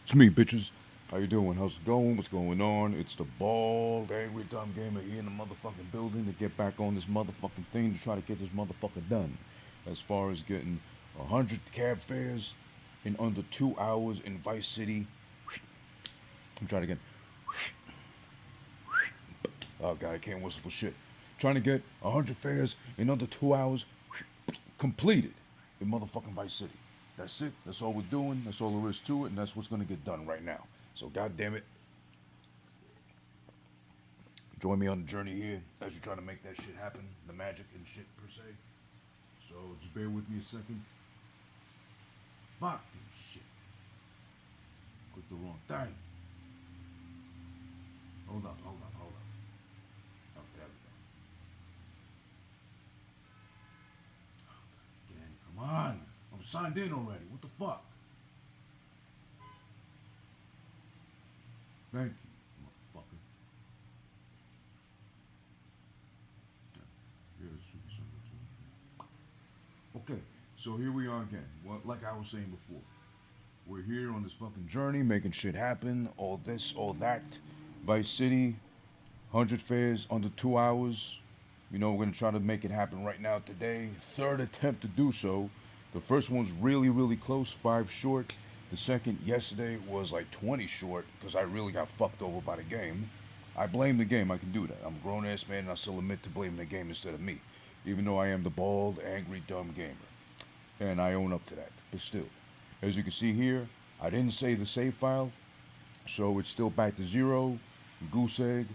It's me, bitches. How you doing? How's it going? What's going on? It's the bald, angry, dumb gamer here in the motherfucking building to get back on this motherfucking thing to try to get this motherfucker done. As far as getting 100 cab fares in under 2 hours in Vice City. I'm trying to get. Oh god, I can't whistle for shit. Trying to get 100 fares in under 2 hours completed in motherfucking Vice City. That's it. That's all we're doing. That's all there is to it, and that's what's gonna get done right now. So, god damn it, join me on the journey here as you try to make that shit happen, the magic and shit per se. So, just bear with me a second. Fucking shit. Click the wrong thing. Hold up, hold up, hold up. Oh, there we go. Again, come on. I'm signed in already. What the fuck? Thank you, motherfucker. Yeah, it should be something too. Okay, so here we are again. Well, like I was saying before, we're here on this fucking journey, making shit happen. All this, all that. Vice City, 100 fares under 2 hours. You know, we're gonna try to make it happen right now today. Third attempt to do so. The first one's really, really close, 5 short. The second yesterday was like 20 short because I really got fucked over by the game. I blame the game. I can do that. I'm a grown ass man and I still admit to blaming the game instead of me, even though I am the bald, angry, dumb gamer, and I own up to that. But still, as you can see here, I didn't save the save file, so it's still back to zero. Goose egg.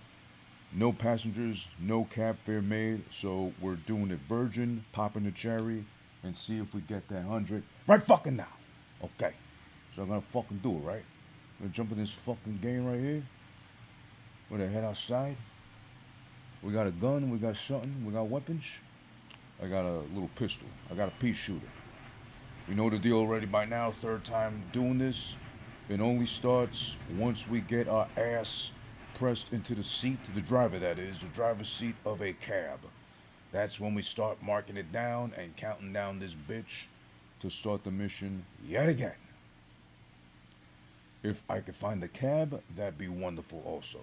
No passengers, no cab fare made, so we're doing it virgin, popping the cherry, and see if we get that 100 right fucking now. Okay, so I'm gonna fucking do it, right? I'm gonna jump in this fucking game right here. We're gonna head outside. We got a gun, we got something, we got weapons. I got a little pistol. I got a pea shooter. We know the deal already by now, third time doing this. It only starts once we get our ass pressed into the seat, the driver that is, the driver's seat of a cab. That's when we start marking it down and counting down this bitch to start the mission yet again. If I could find the cab, that'd be wonderful also.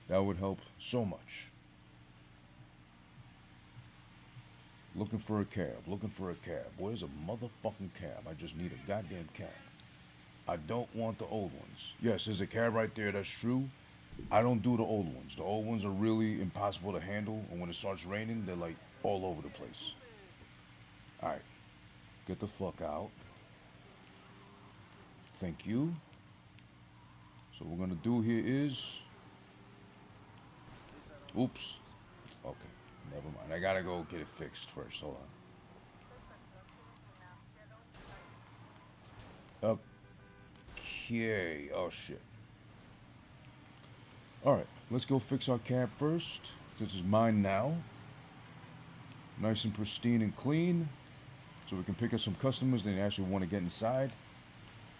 That would help so much. Looking for a cab, looking for a cab. Where's a motherfucking cab? I just need a goddamn cab. I don't want the old ones. Yes, there's a cab right there, that's true. I don't do the old ones. The old ones are really impossible to handle, and when it starts raining, they're like all over the place. Alright, get the fuck out. Thank you. So what we're gonna do here is. Oops. Okay, never mind. I gotta go get it fixed first. Hold on. Okay. Oh shit. Alright, let's go fix our cab first. This is mine now. Nice and pristine and clean. So we can pick up some customers that actually want to get inside.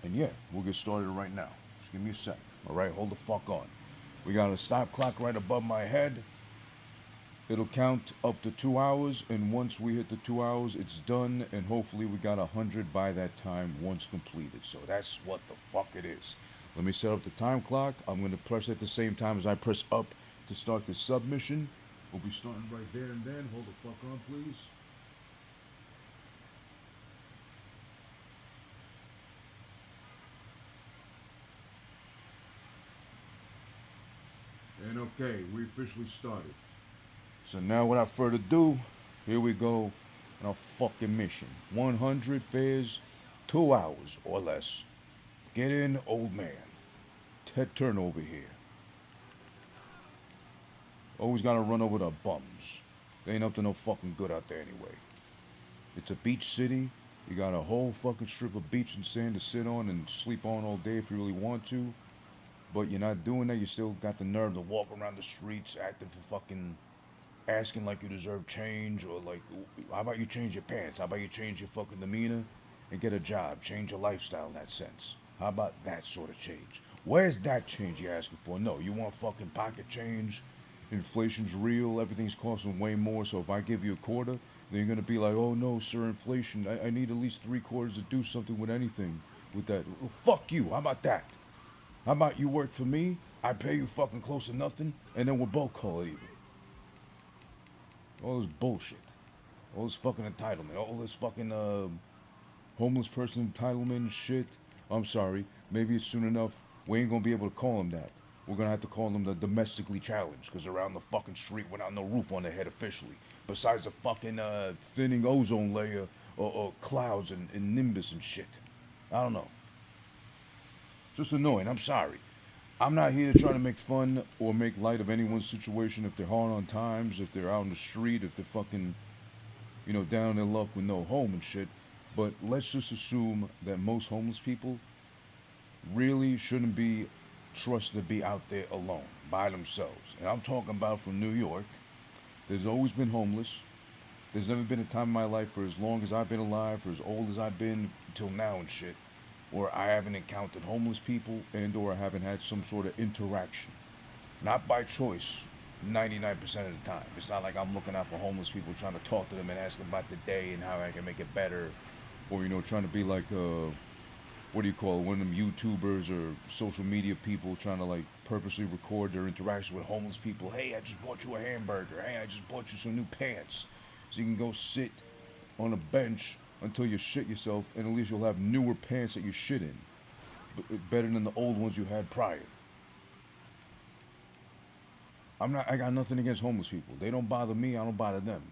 And yeah, we'll get started right now. Just give me a sec. Alright, hold the fuck on. We got a stop clock right above my head. It'll count up to 2 hours, and once we hit the 2 hours, it's done, and hopefully we got 100 by that time once completed. So that's what the fuck it is. Let me set up the time clock. I'm going to press at the same time as I press up to start the submission. We'll be starting right there and then. Hold the fuck on, please. And okay, we officially started. So now without further ado, here we go on our fucking mission. 100 fares, 2 hours or less. Get in, old man. Ted turnover here. Always gotta run over the bums. They ain't up to no fucking good out there anyway. It's a beach city. You got a whole fucking strip of beach and sand to sit on and sleep on all day if you really want to. But you're not doing that. You still got the nerve to walk around the streets acting for fucking asking like you deserve change, or like, how about you change your pants? How about you change your fucking demeanor and get a job? Change your lifestyle in that sense. How about that sort of change? Where's that change you're asking for? No, you want fucking pocket change. Inflation's real. Everything's costing way more. So if I give you a quarter, then you're gonna be like, oh no, sir, inflation. I need at least 3 quarters to do something with anything with that. Well, fuck you. How about that? How about you work for me? I pay you fucking close to nothing, and then we'll both call it even. All this bullshit. All this fucking entitlement. All this fucking homeless person entitlement shit. I'm sorry. Maybe it's soon enough. We ain't gonna be able to call them that. We're gonna have to call them the domestically challenged, because around the fucking street without no roof on their head officially. Besides the fucking thinning ozone layer or clouds and nimbus and shit. I don't know. Just annoying. I'm sorry. I'm not here to try to make fun or make light of anyone's situation if they're hard on times, if they're out on the street, if they're fucking, down in their luck with no home and shit. But let's just assume that most homeless people really shouldn't be trusted to be out there alone, by themselves. And I'm talking about from New York. There's always been homeless. There's never been a time in my life for as long as I've been alive, for as old as I've been till now and shit, where I haven't encountered homeless people and or I haven't had some sort of interaction. Not by choice, 99% of the time. It's not like I'm looking out for homeless people trying to talk to them and ask them about the day and how I can make it better. Or, trying to be like, what do you call it, one of them YouTubers or social media people trying to like purposely record their interaction with homeless people. Hey, I just bought you a hamburger. Hey, I just bought you some new pants. So you can go sit on a bench until you shit yourself, and at least you'll have newer pants that you shit in. Better than the old ones you had prior. I got nothing against homeless people. They don't bother me, I don't bother them.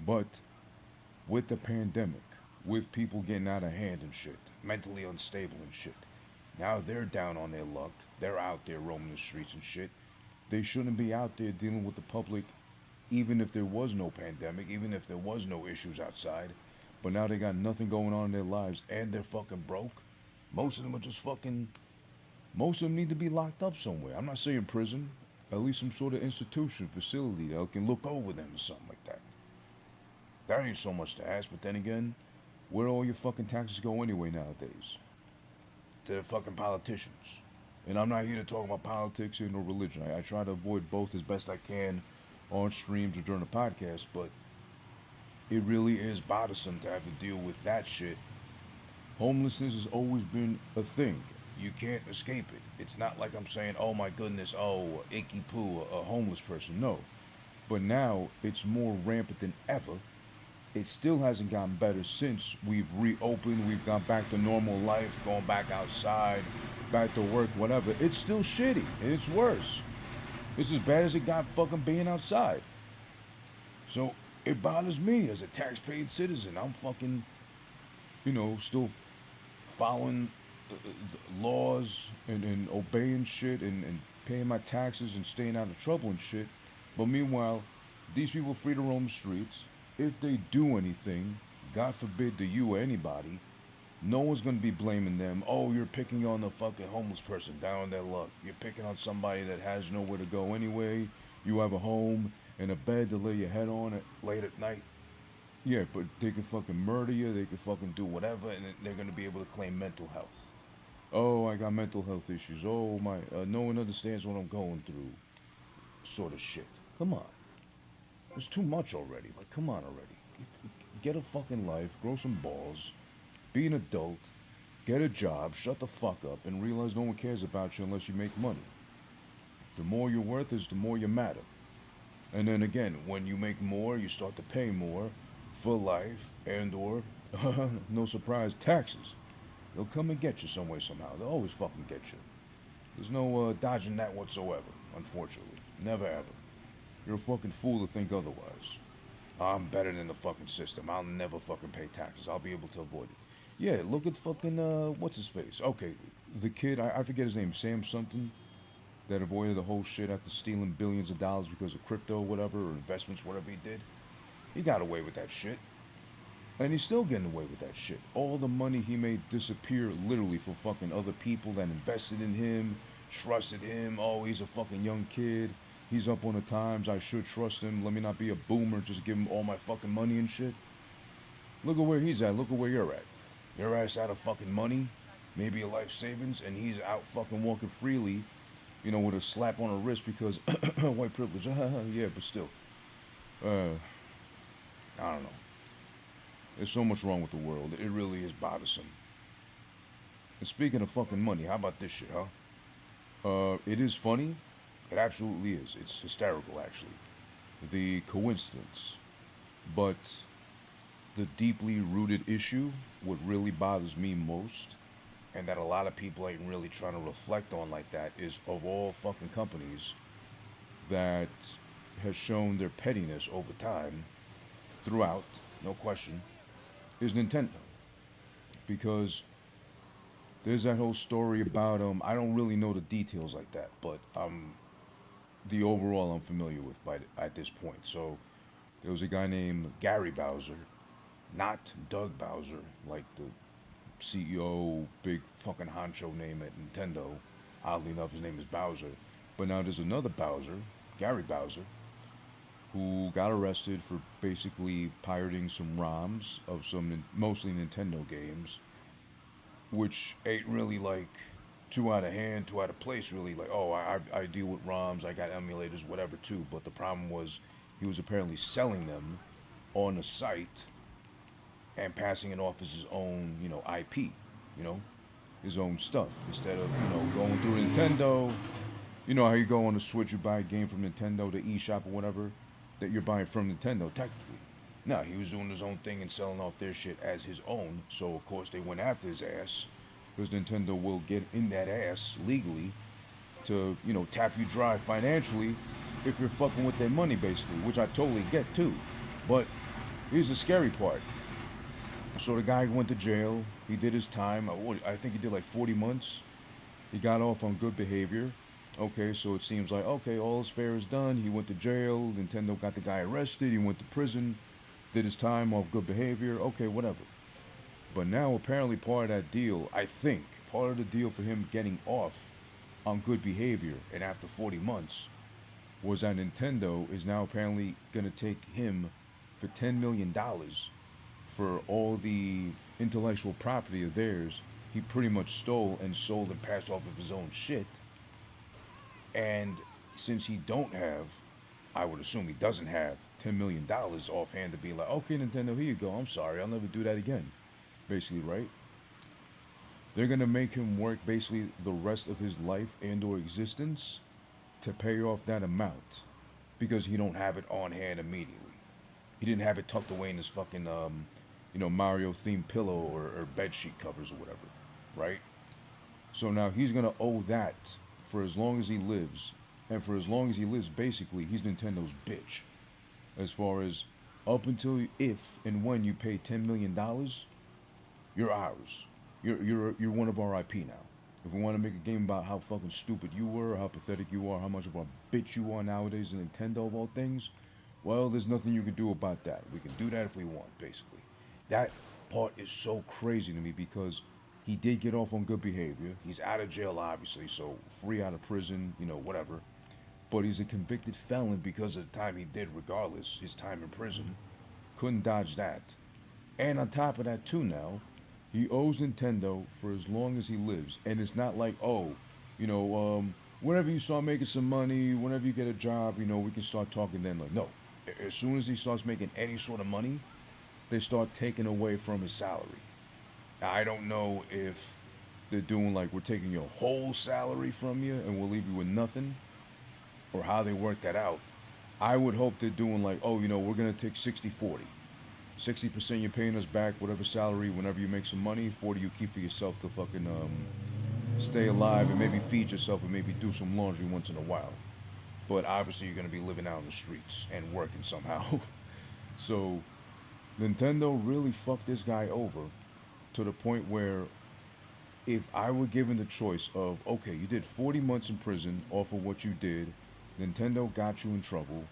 But with the pandemic, with people getting out of hand and shit, mentally unstable and shit, now they're down on their luck. They're out there roaming the streets and shit. They shouldn't be out there dealing with the public, even if there was no pandemic, even if there was no issues outside. But now they got nothing going on in their lives and they're fucking broke. Most of them are just fucking. Most of them need to be locked up somewhere. I'm not saying prison, at least some sort of institution, facility that can look over them or something like that. That ain't so much to ask, but then again, where do all your fucking taxes go anyway nowadays? To the fucking politicians. And I'm not here to talk about politics and or religion. I try to avoid both as best I can on streams or during the podcast, but it really is bothersome to have to deal with that shit. Homelessness has always been a thing. You can't escape it. It's not like I'm saying, oh my goodness, oh, icky poo, a homeless person. No. But now it's more rampant than ever. It still hasn't gotten better since we've reopened, we've gone back to normal life, going back outside, back to work, whatever. It's still shitty, and it's worse. It's as bad as it got fucking being outside. So it bothers me as a tax-paying citizen. I'm fucking, still following laws and obeying shit and paying my taxes and staying out of trouble and shit. But meanwhile, these people free to roam the streets. If they do anything, God forbid to you or anybody, no one's going to be blaming them. Oh, you're picking on the fucking homeless person down on their luck. You're picking on somebody that has nowhere to go anyway. You have a home and a bed to lay your head on at late at night. Yeah, but they can fucking murder you. They can fucking do whatever, and they're going to be able to claim mental health. Oh, I got mental health issues. Oh, my, no one understands what I'm going through. Sort of shit. Come on. It's too much already. Like, come on already. Get a fucking life, grow some balls, be an adult, get a job, shut the fuck up, and realize no one cares about you unless you make money. The more you're worth is the more you matter. And then again, when you make more, you start to pay more for life and or, no surprise, taxes. They'll come and get you some way, somehow. They'll always fucking get you. There's no dodging that whatsoever, unfortunately. Never ever. You're a fucking fool to think otherwise. I'm better than the fucking system. I'll never fucking pay taxes. I'll be able to avoid it. Yeah, look at fucking, what's his face? Okay, the kid, I forget his name, Sam something, that avoided the whole shit after stealing billions of dollars because of crypto or whatever, or investments, whatever he did. He got away with that shit. And he's still getting away with that shit. All the money he made disappear literally for fucking other people that invested in him, trusted him. Oh, he's a fucking young kid. He's up on the times. I should trust him. Let me not be a boomer. Just give him all my fucking money and shit. Look at where he's at. Look at where you're at. Your ass out of fucking money, maybe a life savings, and he's out fucking walking freely, with a slap on the wrist because white privilege. Yeah, but still. I don't know. There's so much wrong with the world. It really is bothersome. And speaking of fucking money, how about this shit, huh? It is funny. It absolutely is. It's hysterical, actually. The coincidence. But the deeply rooted issue, what really bothers me most, and that a lot of people ain't really trying to reflect on like that, is of all fucking companies that has shown their pettiness over time throughout, no question, is Nintendo. Because there's that whole story about I don't really know the details like that, but the overall I'm familiar with at this point. So there was a guy named Gary Bowser, not Doug Bowser, like the CEO, big fucking honcho name at Nintendo. Oddly enough, his name is Bowser. But now there's another Bowser, Gary Bowser, who got arrested for basically pirating some ROMs of some mostly Nintendo games, which ain't really like too out of hand, too out of place, really. Like, oh, I deal with ROMs, I got emulators, whatever, too. But the problem was he was apparently selling them on the site and passing it off as his own, IP, you know, his own stuff instead of, going through Nintendo. You know how you go on the Switch, you buy a game from Nintendo, the eShop or whatever, that you're buying from Nintendo, technically. No, he was doing his own thing and selling off their shit as his own. So, of course, they went after his ass because Nintendo will get in that ass legally to, tap you dry financially if you're fucking with their money, basically, which I totally get too. But here's the scary part. So the guy went to jail. He did his time. I think he did like 40 months. He got off on good behavior. Okay, so it seems like, okay, all his fair is done. He went to jail. Nintendo got the guy arrested. He went to prison. Did his time off good behavior. Okay, whatever. But now, apparently, part of that deal, I think, part of the deal for him getting off on good behavior and after 40 months was that Nintendo is now apparently going to take him for $10 million for all the intellectual property of theirs he pretty much stole and sold and passed off of his own shit. And since he don't have, I would assume he doesn't have $10 million offhand to be like, okay, Nintendo, here you go. I'm sorry, I'll never do that again. Basically, right? They're gonna make him work basically the rest of his life and/or existence to pay off that amount because he don't have it on hand immediately. He didn't have it tucked away in his fucking Mario themed pillow or bed sheet covers or whatever, right? So now he's gonna owe that for as long as he lives, and for as long as he lives, basically he's Nintendo's bitch. As far as up until if and when you pay $10 million, you're ours. You're one of our IP now. If we want to make a game about how fucking stupid you were, or how pathetic you are, how much of a bitch you are nowadays in Nintendo of all things, well, there's nothing you can do about that. We can do that if we want, basically. That part is so crazy to me because he did get off on good behavior. He's out of jail, obviously, so free out of prison, whatever. But he's a convicted felon because of the time he did, regardless, his time in prison. Couldn't dodge that. And on top of that, too, now, he owes Nintendo for as long as he lives. And it's not like, oh, whenever you start making some money, whenever you get a job, we can start talking then. Like, no. As soon as he starts making any sort of money, they start taking away from his salary. Now, I don't know if they're doing like, we're taking your whole salary from you and we'll leave you with nothing, or how they work that out. I would hope they're doing like, oh, we're going to take 60-40. 60% you're paying us back, whatever salary, whenever you make some money. 40 you keep for yourself to fucking stay alive and maybe feed yourself and maybe do some laundry once in a while. But obviously you're going to be living out in the streets and working somehow. So Nintendo really fucked this guy over to the point where if I were given the choice of, okay, you did 40 months in prison off of what you did, Nintendo got you in trouble,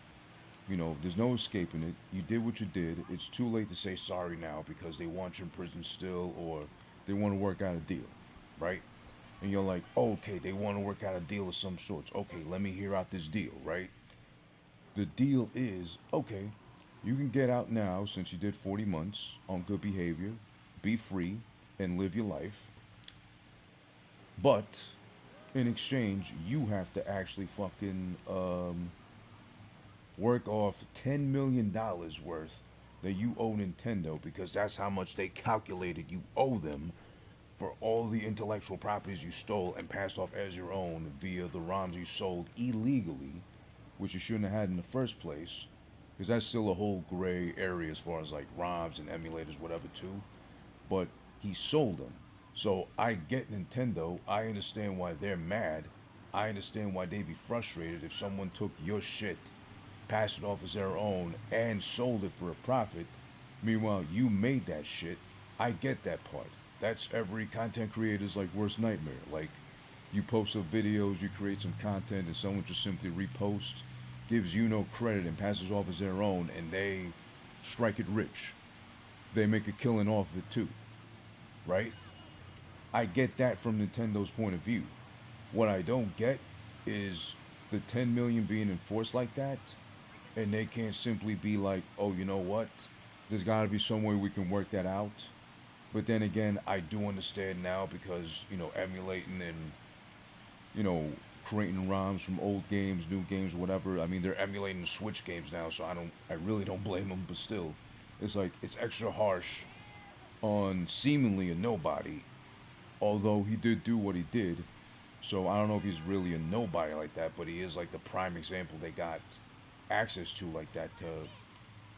there's no escaping it. You did what you did. It's too late to say sorry now because they want you in prison still, or they want to work out a deal, right? And you're like, oh, okay, they want to work out a deal of some sorts. Okay, let me hear out this deal, right? The deal is, okay, you can get out now since you did 40 months on good behavior, be free, and live your life. But in exchange, you have to actually fucking work off $10 million worth that you owe Nintendo because that's how much they calculated you owe them for all the intellectual properties you stole and passed off as your own via the ROMs you sold illegally, which you shouldn't have had in the first place, because that's still a whole gray area as far as like ROMs and emulators, whatever, too. But he sold them. So I get Nintendo. I understand why they're mad. I understand why they'd be frustrated if someone took your shit, passed it off as their own, and sold it for a profit. Meanwhile, you made that shit. I get that part. That's every content creator's like worst nightmare. Like, you post up videos, you create some content, and someone just simply reposts, gives you no credit, and passes off as their own, and they strike it rich. They make a killing off of it too, right? I get that from Nintendo's point of view. What I don't get is the 10 million being enforced like that, and they can't simply be like, oh, you know what? There's got to be some way we can work that out. But then again, I do understand now because, emulating and, creating ROMs from old games, new games, whatever. I mean, they're emulating Switch games now, so I really don't blame them. But still, it's like it's extra harsh on seemingly a nobody, although he did do what he did. So I don't know if he's really a nobody like that, but he is like the prime example they got access to like that to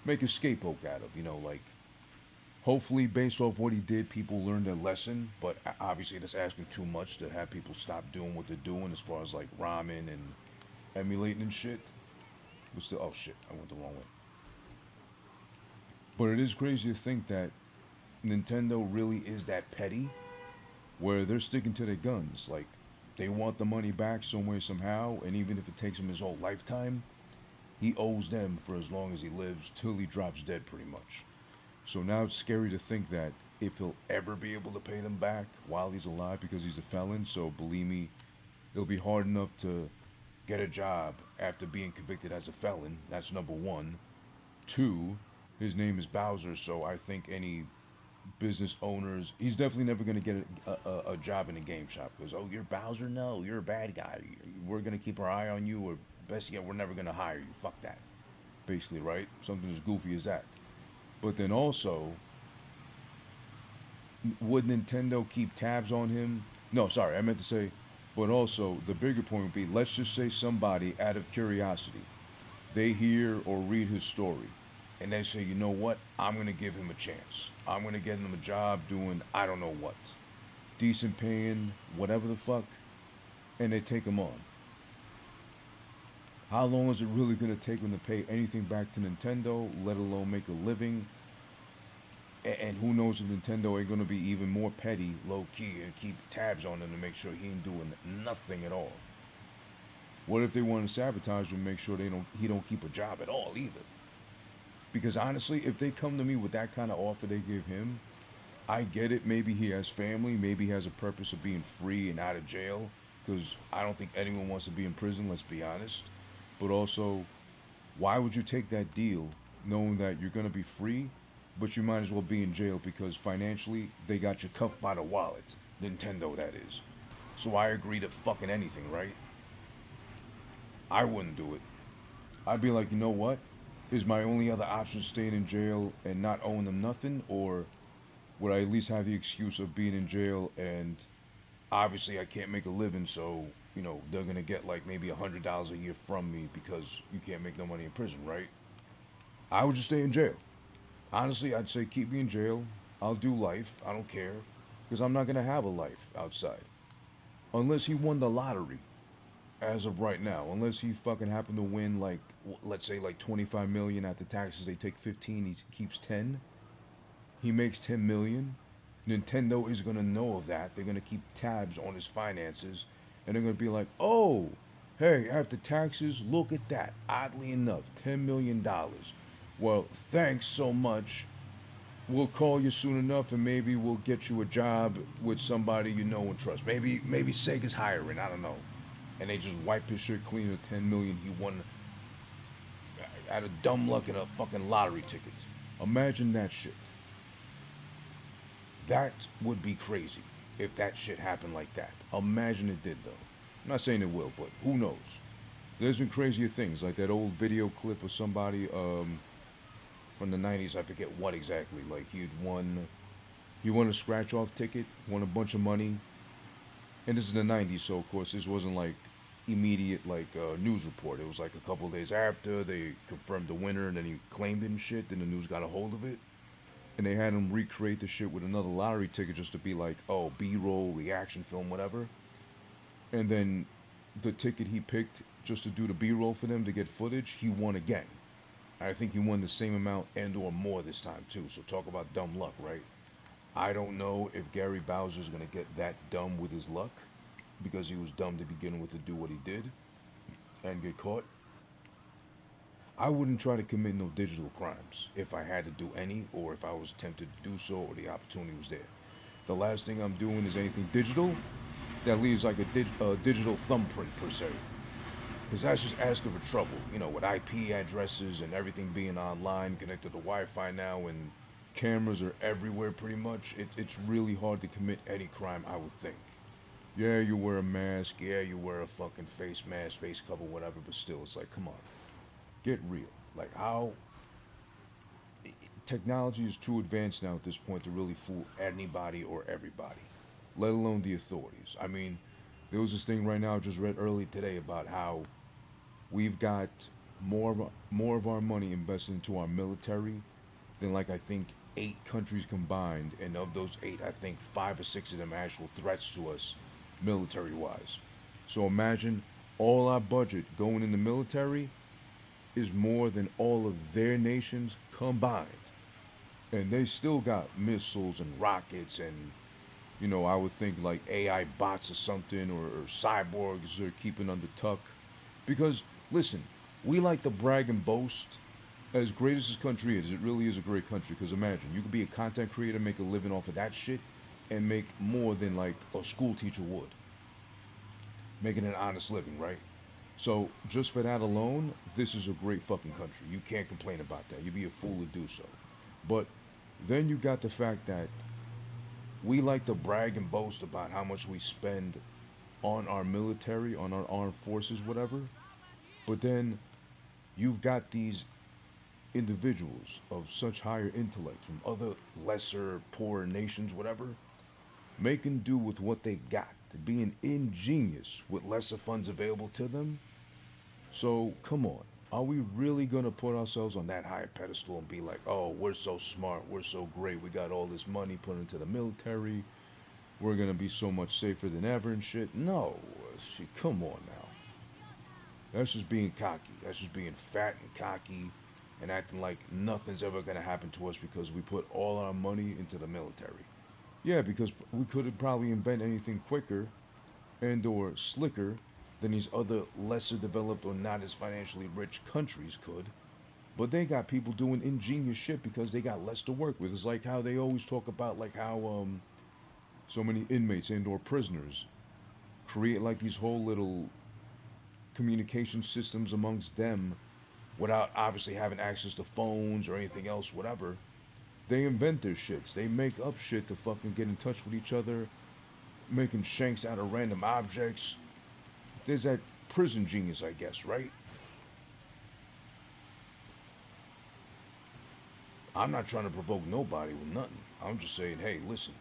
make a scapegoat out of. Like hopefully based off what he did, people learned their lesson. But obviously that's asking too much to have people stop doing what they're doing as far as like ramen and emulating and shit. But still, oh shit, I went the wrong way. But it is crazy to think that Nintendo really is that petty, where they're sticking to their guns. Like they want the money back some way somehow, and even if it takes him his whole lifetime, he owes them for as long as he lives till he drops dead, pretty much. So now it's scary to think that if he'll ever be able to pay them back while he's alive because he's a felon. So believe me, it'll be hard enough to get a job after being convicted as a felon. That's number one. Two, his name is Bowser, so I think any business owners, he's definitely never going to get a job in a game shop because, oh, you're Bowser? No, you're a bad guy. We're going to keep our eye on you, or best yet, we're never going to hire you. Fuck that. Basically, right? Something as goofy as that. But then also, would Nintendo keep tabs on him? No, sorry, I meant to say, but also, the bigger point would be, let's just say somebody, out of curiosity, they hear or read his story, and they say, you know what, I'm going to give him a chance. I'm going to get him a job doing I don't know what. Decent paying, whatever the fuck, and they take him on. How long is it really going to take them to pay anything back to Nintendo, let alone make a living? And who knows if Nintendo ain't going to be even more petty, low-key, and keep tabs on him to make sure he ain't doing nothing at all. What if they want to sabotage him and make sure he don't keep a job at all either? Because honestly, if they come to me with that kind of offer they give him, I get it. Maybe he has family. Maybe he has a purpose of being free and out of jail. Because I don't think anyone wants to be in prison, let's be honest. But also, why would you take that deal knowing that you're going to be free, but you might as well be in jail because financially they got you cuffed by the wallet? Nintendo, that is. So I agree to fucking anything, right? I wouldn't do it. I'd be like, you know what? Is my only other option staying in jail and not owing them nothing? Or would I at least have the excuse of being in jail and obviously I can't make a living, so they're gonna get like maybe $100 a year from me because you can't make no money in prison, right? I would just stay in jail. Honestly, I'd say keep me in jail. I'll do life. I don't care, because I'm not gonna have a life outside unless he won the lottery. As of right now, unless he fucking happened to win like, let's say like 25 million after taxes, they take 15, he keeps 10. He makes 10 million. Nintendo is gonna know of that. They're gonna keep tabs on his finances. And they're going to be like, oh, hey, after taxes, look at that. Oddly enough, $10 million. Well, thanks so much. We'll call you soon enough and maybe we'll get you a job with somebody you know and trust. Maybe Sega's hiring, I don't know. And they just wipe his shit clean of $10 million he won out of dumb luck in a fucking lottery ticket. Imagine that shit. That would be crazy. If that shit happened like that. Imagine it did, though. I'm not saying it will, but who knows? There's been crazier things, like that old video clip of somebody from the 90s, I forget what exactly. Like, he had won He won a scratch off ticket, won a bunch of money, and this is the '90s, so of course this wasn't like immediate like news report. It was like a couple of days after they confirmed the winner, and then he claimed it and shit. Then the news got a hold of it, and they had him recreate the shit with another lottery ticket just to be like, oh, B-roll, reaction film, whatever. And then the ticket he picked just to do the B-roll for them to get footage, he won again. I think he won the same amount and or more this time too. So talk about dumb luck, right? I don't know if Gary Bowser's gonna get that dumb with his luck because he was dumb to begin with to do what he did and get caught. I wouldn't try to commit no digital crimes if I had to do any or if I was tempted to do so or the opportunity was there. The last thing I'm doing is anything digital that leaves like a digital thumbprint per se. Because that's just asking for trouble, with IP addresses and everything being online, connected to Wi Fi now, and cameras are everywhere pretty much. It's really hard to commit any crime, I would think. Yeah, you wear a mask. Yeah, you wear a fucking face mask, face cover, whatever, but still, it's like, come on, get real. Like, how technology is too advanced now at this point to really fool anybody or everybody, let alone the authorities. I mean, there was this thing right now I just read early today about how we've got more of our money invested into our military than like I think 8 countries combined, and of those 8, I think 5 or 6 of them are actual threats to us, military wise. So imagine all our budget going in the military is more than all of their nations combined, and they still got missiles and rockets and I would think like AI bots or something, or cyborgs they're keeping under tuck. Because, listen, we like to brag and boast. As great as this country is, it really is a great country. Because imagine, you could be a content creator, make a living off of that shit, and make more than like a school teacher would. Making an honest living, right? So, just for that alone, this is a great fucking country. You can't complain about that. You'd be a fool to do so. But then you got the fact that we like to brag and boast about how much we spend on our military, on our armed forces, whatever. But then you've got these individuals of such higher intellect from other lesser, poorer nations, whatever, making do with what they got, being ingenious with lesser funds available to them. So come on. Are we really gonna put ourselves on that high pedestal and be like, oh, we're so smart, we're so great, we got all this money put into the military, we're gonna be so much safer than ever and shit? No, shit, come on now. That's just being cocky. That's just being fat and cocky and acting like nothing's ever gonna happen to us because we put all our money into the military. Yeah, because we couldn't probably invent anything quicker and or slicker than these other lesser developed or not as financially rich countries could. But they got people doing ingenious shit because they got less to work with. It's like how they always talk about like how so many inmates and or prisoners create like these whole little communication systems amongst them without obviously having access to phones or anything else, whatever. They invent their shits. They make up shit to fucking get in touch with each other, making shanks out of random objects. There's that prison genius, I guess, right? I'm not trying to provoke nobody with nothing. I'm just saying, hey, listen,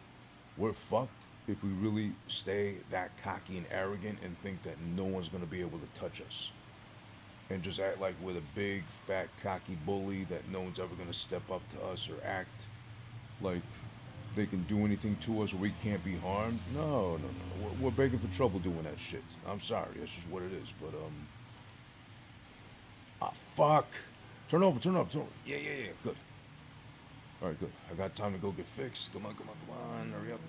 we're fucked if we really stay that cocky and arrogant and think that no one's gonna be able to touch us. And just act like we're the big, fat, cocky bully that no one's ever gonna step up to us or act like they can do anything to us or we can't be harmed. No, no, no. We're begging for trouble doing that shit. I'm sorry. That's just what it is. But, ah, fuck. Turn over, turn over, turn over. Yeah, yeah, yeah. Good. All right, good. I got time to go get fixed. Come on, come on, come on. Hurry up.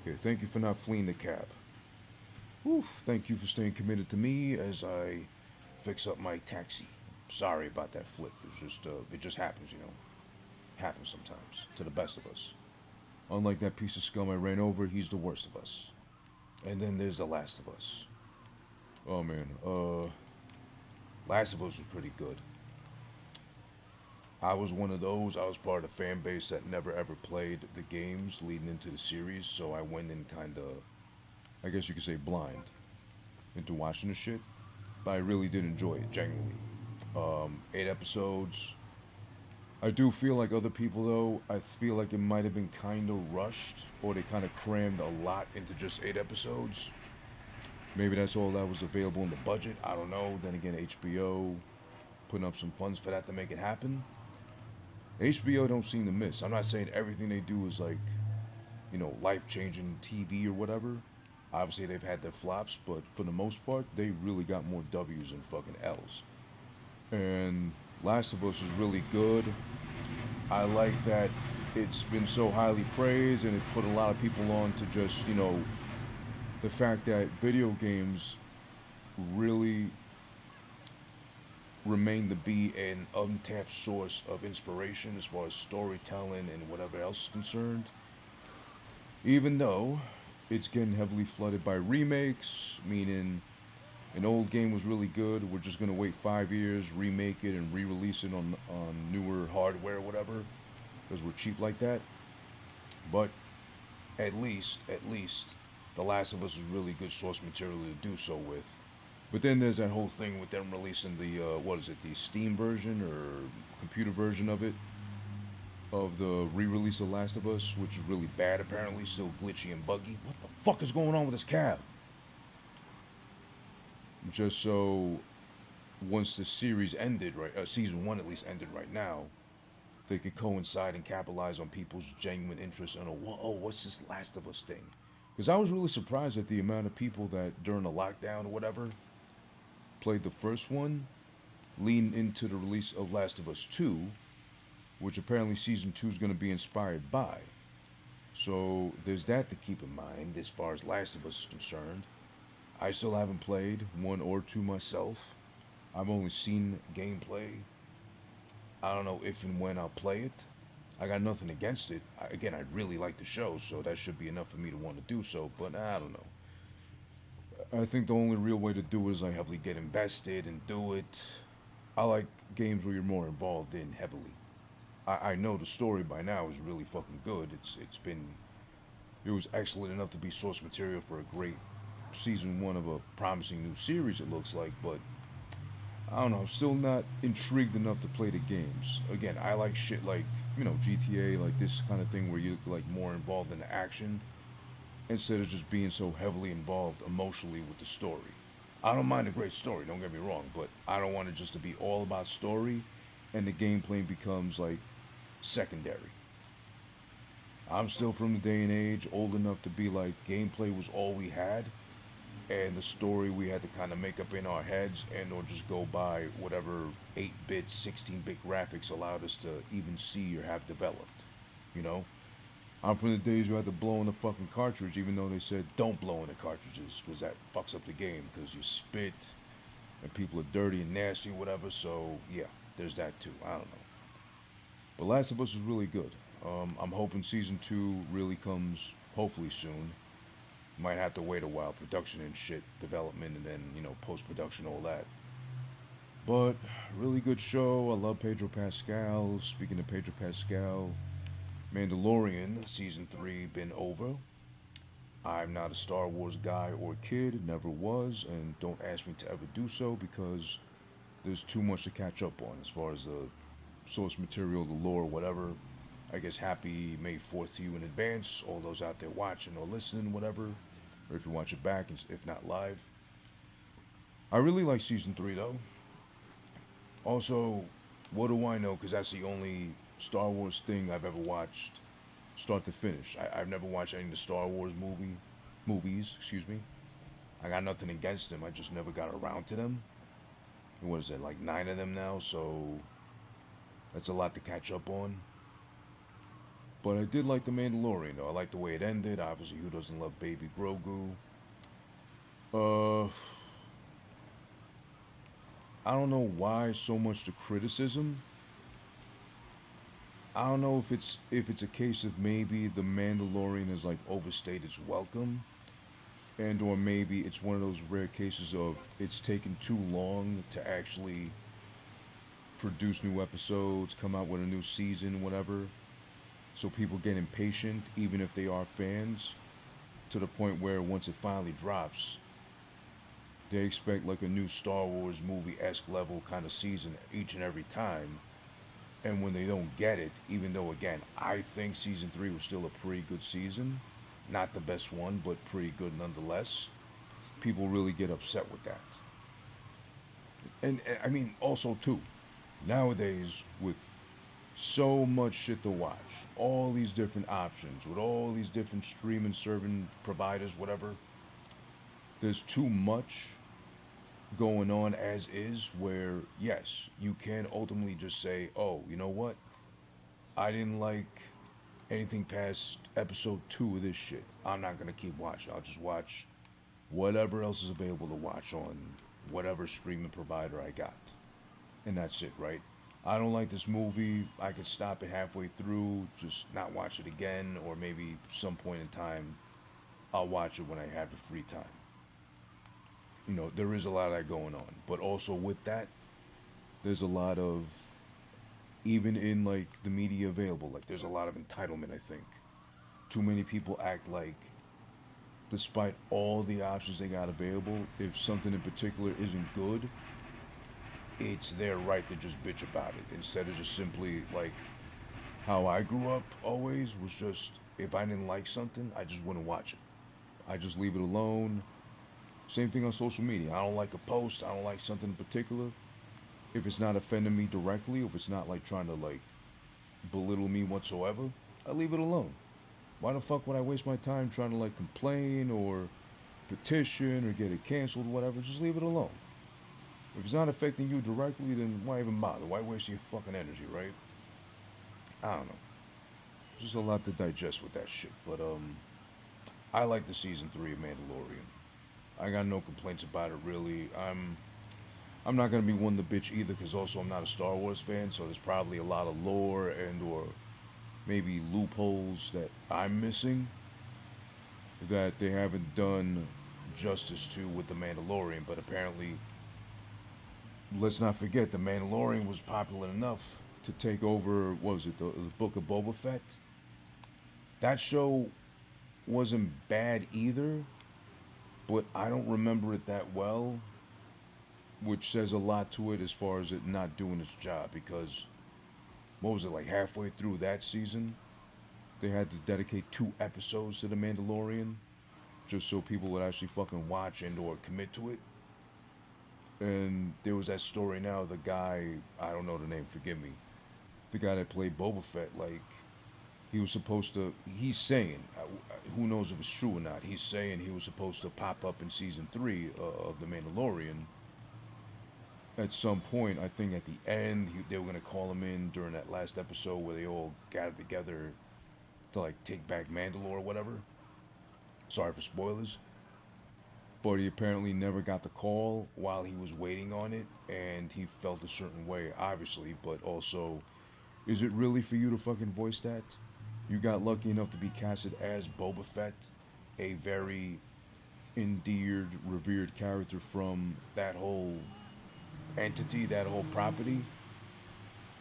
Okay, thank you for not fleeing the cab. Whew, thank you for staying committed to me as I fix up my taxi. Sorry about that flip. It just happens, Happens sometimes to the best of us. Unlike that piece of scum I ran over, he's the worst of us. And then there's the Last of Us. Oh man, Last of Us was pretty good. I was one of those. I was part of the fan base that never ever played the games leading into the series, so I went in kind of, I guess you could say, blind into watching the shit. but I really did enjoy it genuinely. 8 episodes. I do feel like other people though. I feel like it might have been kind of rushed, or they kind of crammed a lot into just 8 episodes. Maybe that's all that was available in the budget. I don't know. Then again, HBO putting up some funds for that to make it happen. HBO don't seem to miss. I'm not saying everything they do is like, life changing TV or whatever. Obviously, they've had their flops, but for the most part, they really got more W's than fucking L's. And Last of Us is really good. I like that it's been so highly praised and it put a lot of people on to just, the fact that video games really remain to be an untapped source of inspiration as far as storytelling and whatever else is concerned. Even though it's getting heavily flooded by remakes, meaning an old game was really good, we're just gonna wait 5 years, remake it, and re-release it on newer hardware, or whatever, because we're cheap like that. But at least, The Last of Us is really good source material to do so with. But then there's that whole thing with them releasing the what is it, the Steam version or computer version of it, of the re-release of Last of Us, which is really bad apparently, still glitchy and buggy. What the fuck is going on with this cab? Just so once the series ended, right, season one at least ended right now, they could coincide and capitalize on people's genuine interest in, oh, what's this Last of Us thing? Because I was really surprised at the amount of people that during the lockdown or whatever played the first one, leaned into the release of Last of Us 2, which apparently season 2 is going to be inspired by. So there's that to keep in mind as far as Last of Us is concerned. I still haven't played 1 or 2 myself. I've only seen gameplay. I don't know if and when I'll play it. I got nothing against it. Again, I really like the show, so that should be enough for me to want to do so, but I don't know. I think the only real way to do it is like heavily get invested and do it. I like games where you're more involved in heavily. I know the story by now is really fucking good. It was excellent enough to be source material for a great season 1 of a promising new series, it looks like, but I don't know, I'm still not intrigued enough to play the games. Again, I like shit like, GTA, like this kind of thing where you're like more involved in the action instead of just being so heavily involved emotionally with the story. I don't mind a great story, don't get me wrong, but I don't want it just to be all about story and the gameplay becomes like secondary. I'm still from the day and age old enough to be like gameplay was all we had and the story we had to kind of make up in our heads and or just go by whatever 8-bit 16-bit graphics allowed us to even see or have developed, you know. I'm from the days where you had to blow in the fucking cartridge even though they said don't blow in the cartridges because that fucks up the game because you spit and people are dirty and nasty or whatever. So yeah, there's that too. I don't know, but Last of Us is really good. I'm hoping season 2 really comes hopefully soon. Might have to wait a while, production and shit, development, and then, post-production, all that. But, really good show. I love Pedro Pascal. Speaking of Pedro Pascal, Mandalorian, Season 3, been over. I'm not a Star Wars guy or kid, never was, and don't ask me to ever do so because there's too much to catch up on as far as the source material, the lore, whatever. I guess happy May 4th to you in advance, all those out there watching or listening, whatever, or if you watch it back, if not live. I really like Season 3, though. Also, what do I know, because that's the only Star Wars thing I've ever watched start to finish. I've never watched any of the Star Wars movies, excuse me. I got nothing against them, I just never got around to them. And what is it, like 9 of them now, so that's a lot to catch up on. But I did like The Mandalorian, though. I like the way it ended. Obviously, who doesn't love Baby Grogu? I don't know why so much the criticism. I don't know if it's a case of maybe The Mandalorian has like overstayed its welcome, and or maybe it's one of those rare cases of it's taken too long to actually produce new episodes, come out with a new season, whatever. So people get impatient, even if they are fans, to the point where once it finally drops, They expect like a new Star Wars movie esque level kind of season each and every time. And when they don't get it, even though again, I think season three was still a pretty good season, not the best one, but pretty good nonetheless. People really get upset with that. And I mean, also too, nowadays with so much shit to watch, all these different options, with all these different streaming serving providers, whatever, there's too much going on as is where, yes, you can ultimately just say, oh, you know what? I didn't like anything past episode two of this shit. I'm not going to keep watching. I'll just watch whatever else is available to watch on whatever streaming provider I got. And that's it, right? I don't like this movie. I could stop it halfway through, just not watch it again, or maybe some point in time I'll watch it when I have the free time. There is a lot of that going on. But also with that, there's a lot of, even in like the media available, like there's a lot of entitlement, I think. Too many people act like, despite all the options they got available, if something in particular isn't good, it's their right to just bitch about it instead of just simply like how I grew up always was just if I didn't like something, I just wouldn't watch it. I just leave it alone. Same thing on social media. I don't like a post, I don't like something in particular. If it's not offending me directly, if it's not like trying to like belittle me whatsoever, I leave it alone. Why the fuck would I waste my time trying to like complain or petition or get it canceled, whatever? Just leave it alone. If it's not affecting you directly, then why even bother? Why waste your fucking energy, right? I don't know. There's a lot to digest with that shit. But I like the season three of Mandalorian. I got no complaints about it really. I'm not gonna be one to bitch either, because also I'm not a Star Wars fan, so there's probably a lot of lore and or maybe loopholes that I'm missing that they haven't done justice to with the Mandalorian. But apparently, let's not forget the Mandalorian was popular enough to take over. What was it? The Book of Boba Fett. That show wasn't bad either, but I don't remember it that well, which says a lot to it as far as it not doing its job. Because what was it, like halfway through that season, they had to dedicate 2 episodes to the Mandalorian just so people would actually fucking watch and or commit to it. And there was that story now, the guy, I don't know the name, forgive me, the guy that played Boba Fett, like, he was supposed to, he's saying, who knows if it's true or not, he's saying he was supposed to pop up in season three of The Mandalorian at some point. I think at the end, they were going to call him in during that last episode where they all gathered together to, like, take back Mandalore or whatever. Sorry for spoilers. But he apparently never got the call while he was waiting on it, and he felt a certain way, obviously. But also, is it really for you to fucking voice that? You got lucky enough to be casted as Boba Fett, a very endeared, revered character from that whole entity, that whole property,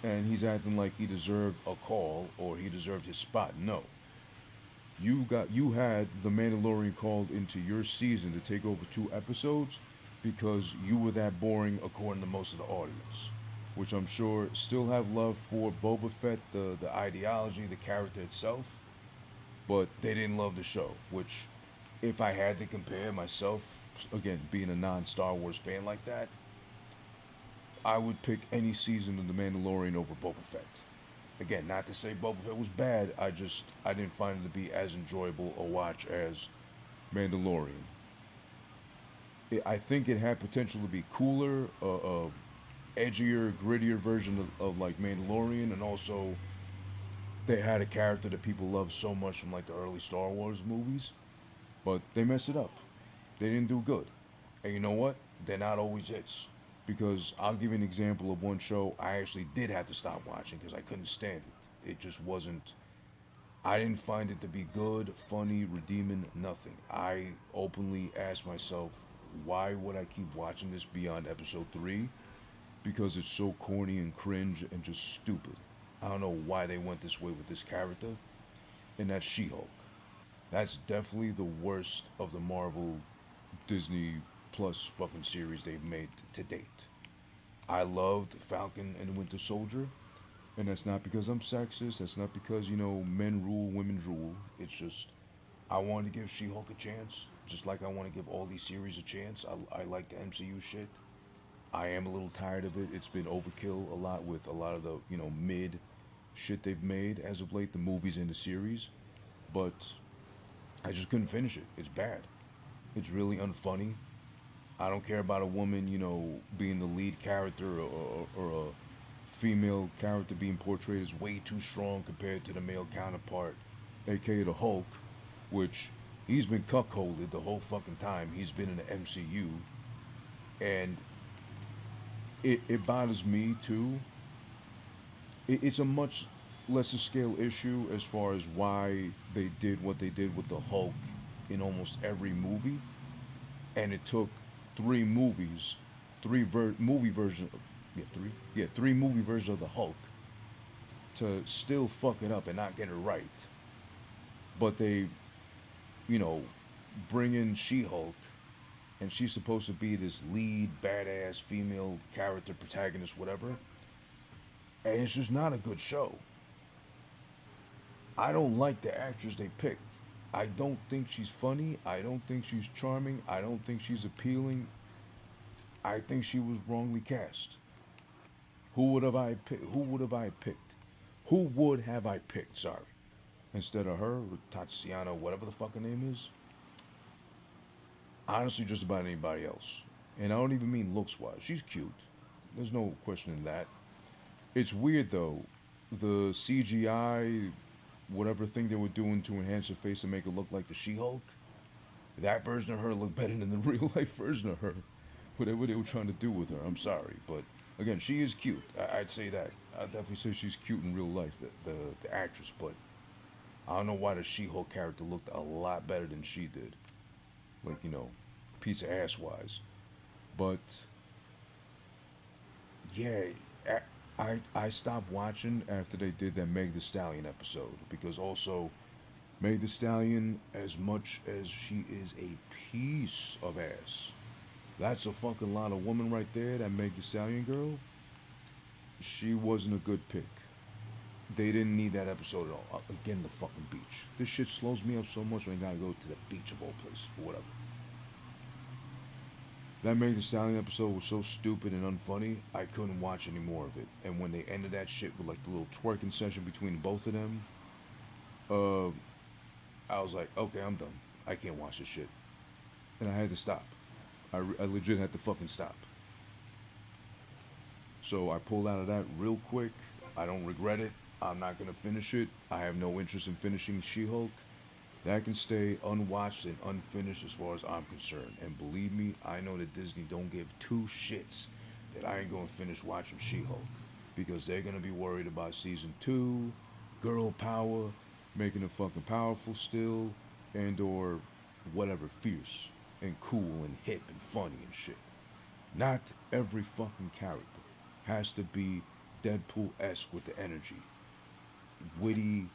and he's acting like he deserved a call or he deserved his spot. No. You had the Mandalorian called into your season to take over 2 episodes because you were that boring according to most of the audience. Which I'm sure still have love for Boba Fett, the ideology, the character itself, but they didn't love the show. Which, if I had to compare myself, again, being a non Star Wars fan like that, I would pick any season of The Mandalorian over Boba Fett. Again, not to say Boba Fett was bad, I didn't find it to be as enjoyable a watch as Mandalorian. I think it had potential to be cooler, edgier, grittier version of like Mandalorian, and also they had a character that people love so much from like the early Star Wars movies, but they messed it up. They didn't do good, and you know what? They're not always hits. Because I'll give you an example of one show I actually did have to stop watching because I couldn't stand it. It just wasn't. I didn't find it to be good, funny, redeeming, nothing. I openly asked myself, why would I keep watching this beyond episode 3? Because it's so corny and cringe and just stupid. I don't know why they went this way with this character, and that's She-Hulk. That's definitely the worst of the Marvel Disney plus fucking series they've made to date. I loved Falcon and the Winter Soldier, and that's not because I'm sexist. That's not because men rule, women rule. It's just I wanted to give She-Hulk a chance, just like I want to give all these series a chance. I like the MCU shit. I am a little tired of it. It's been overkill a lot with a lot of the mid shit they've made as of late, the movies and the series. But I just couldn't finish it. It's bad. It's really unfunny. I don't care about a woman, being the lead character, or a female character being portrayed as way too strong compared to the male counterpart, aka the Hulk, which he's been cuckolded the whole fucking time he's been in the MCU, and it bothers me too. It's a much lesser scale issue as far as why they did what they did with the Hulk in almost every movie, and it took three movies, movie version, three movie versions of the Hulk to still fuck it up and not get it right. But they, you know, bring in She-Hulk, and she's supposed to be this lead badass female character, protagonist, whatever, and it's just not a good show. I don't like the actress they picked. I don't think she's funny. I don't think she's charming. I don't think she's appealing. I think she was wrongly cast. Who would have I picked? Who would have I picked? Who would have I picked? Sorry, instead of her, or Tatiana, whatever the fucking name is. Honestly, just about anybody else. And I don't even mean looks wise. She's cute. There's no questioning that. It's weird though. The CGI, whatever thing they were doing to enhance her face and make her look like the She-Hulk, that version of her looked better than the real life version of her. Whatever they were trying to do with her, I'm sorry, but again, she is cute. I'd say that. I'd definitely say she's cute in real life, the actress. But I don't know why the She-Hulk character looked a lot better than she did. Like, piece of ass wise. But yeah, I stopped watching after they did that Meg the Stallion episode, because also Meg the Stallion, as much as she is a piece of ass, that's a fucking lot of woman right there, that Meg the Stallion girl. She wasn't a good pick. They didn't need that episode at all. Again, the fucking beach. This shit slows me up so much when I gotta go to the beach of all places, or whatever. That Meg the Stallion episode was so stupid and unfunny, I couldn't watch any more of it. And when they ended that shit with like the little twerking session between both of them, uh, I was like, okay, I'm done. I can't watch this shit. And I had to stop. I legit had to fucking stop. So I pulled out of that real quick. I don't regret it. I'm not gonna finish it. I have no interest in finishing She-Hulk. That can stay unwatched and unfinished as far as I'm concerned. And believe me, I know that Disney don't give two shits that I ain't gonna finish watching She-Hulk, because they're gonna be worried about season 2, girl power, making her fucking powerful still, and or whatever, fierce and cool and hip and funny and shit. Not every fucking character has to be Deadpool-esque with the energy. Witty,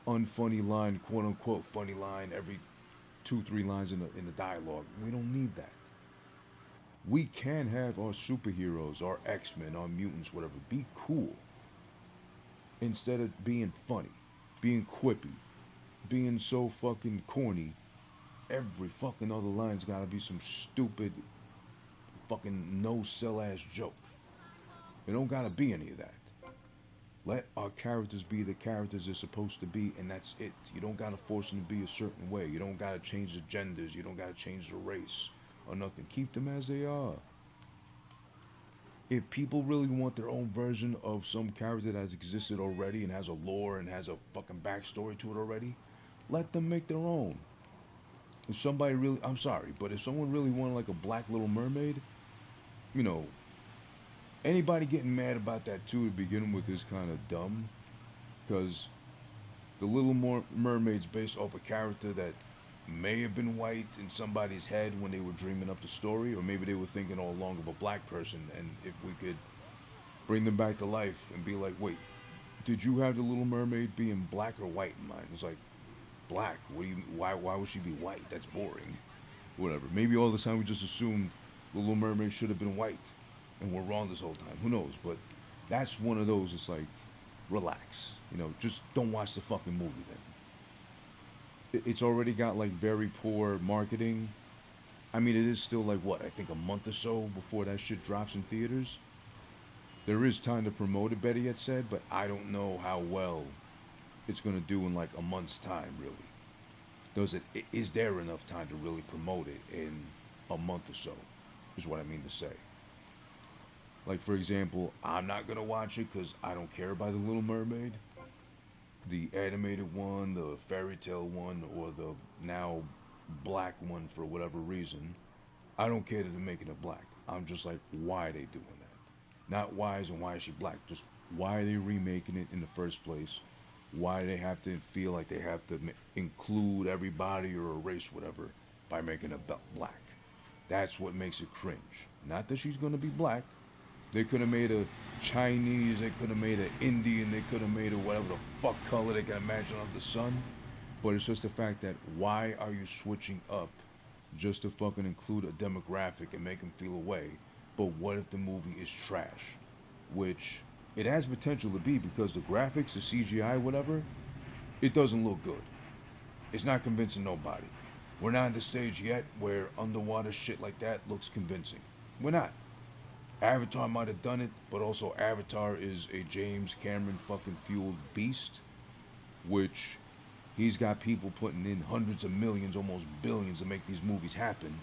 unfunny line, quote unquote funny line every 2, 3 lines in the dialogue. We don't need that. We can have our superheroes, our X-Men, our mutants, whatever, be cool instead of being funny, being quippy, being so fucking corny. Every fucking other line's gotta be some stupid fucking no sell ass joke. It don't gotta be any of that. Let our characters be the characters they're supposed to be, and that's it. You don't gotta force them to be a certain way. You don't gotta change the genders. You don't gotta change the race or nothing. Keep them as they are. If people really want their own version of some character that has existed already and has a lore and has a fucking backstory to it already, let them make their own. If somebody really, I'm sorry, but if someone really wanted like a Black Little Mermaid, you know, anybody getting mad about that too to begin with is kind of dumb, because the Little Mermaid's based off a character that may have been white in somebody's head when they were dreaming up the story, or maybe they were thinking all along of a black person, and if we could bring them back to life and be like, wait, did you have the Little Mermaid being black or white in mind? It's like, black. What do you? Why would she be white? That's boring. Whatever. Maybe all the time we just assumed the Little Mermaid should have been white, and we're wrong this whole time. Who knows? But that's one of those. It's like, relax. Just don't watch the fucking movie then. It's already got like very poor marketing. I mean, it is still like what, I think a month or so before that shit drops in theaters. There is time to promote it, Betty had said, but I don't know how well it's gonna do in like a month's time, really. Is there enough time to really promote it in a month or so? Is what I mean to say. Like, for example, I'm not gonna watch it because I don't care about the Little Mermaid, the animated one, the fairy tale one, or the now black one for whatever reason. I don't care that they're making it black. I'm just like, why are they doing that? Not why is she black? Just why are they remaking it in the first place? Why do they have to feel like they have to include everybody or erase whatever by making it black? That's what makes it cringe. Not that she's gonna be black. They could have made a Chinese, they could have made an Indian, they could have made a whatever the fuck color they can imagine of the sun. But it's just the fact that why are you switching up just to fucking include a demographic and make them feel away? But what if the movie is trash? Which it has potential to be because the graphics, the CGI, whatever, it doesn't look good. It's not convincing nobody. We're not at the stage yet where underwater shit like that looks convincing. We're not. Avatar might have done it, but also Avatar is a James Cameron fucking fueled beast, which he's got people putting in hundreds of millions, almost billions to make these movies happen.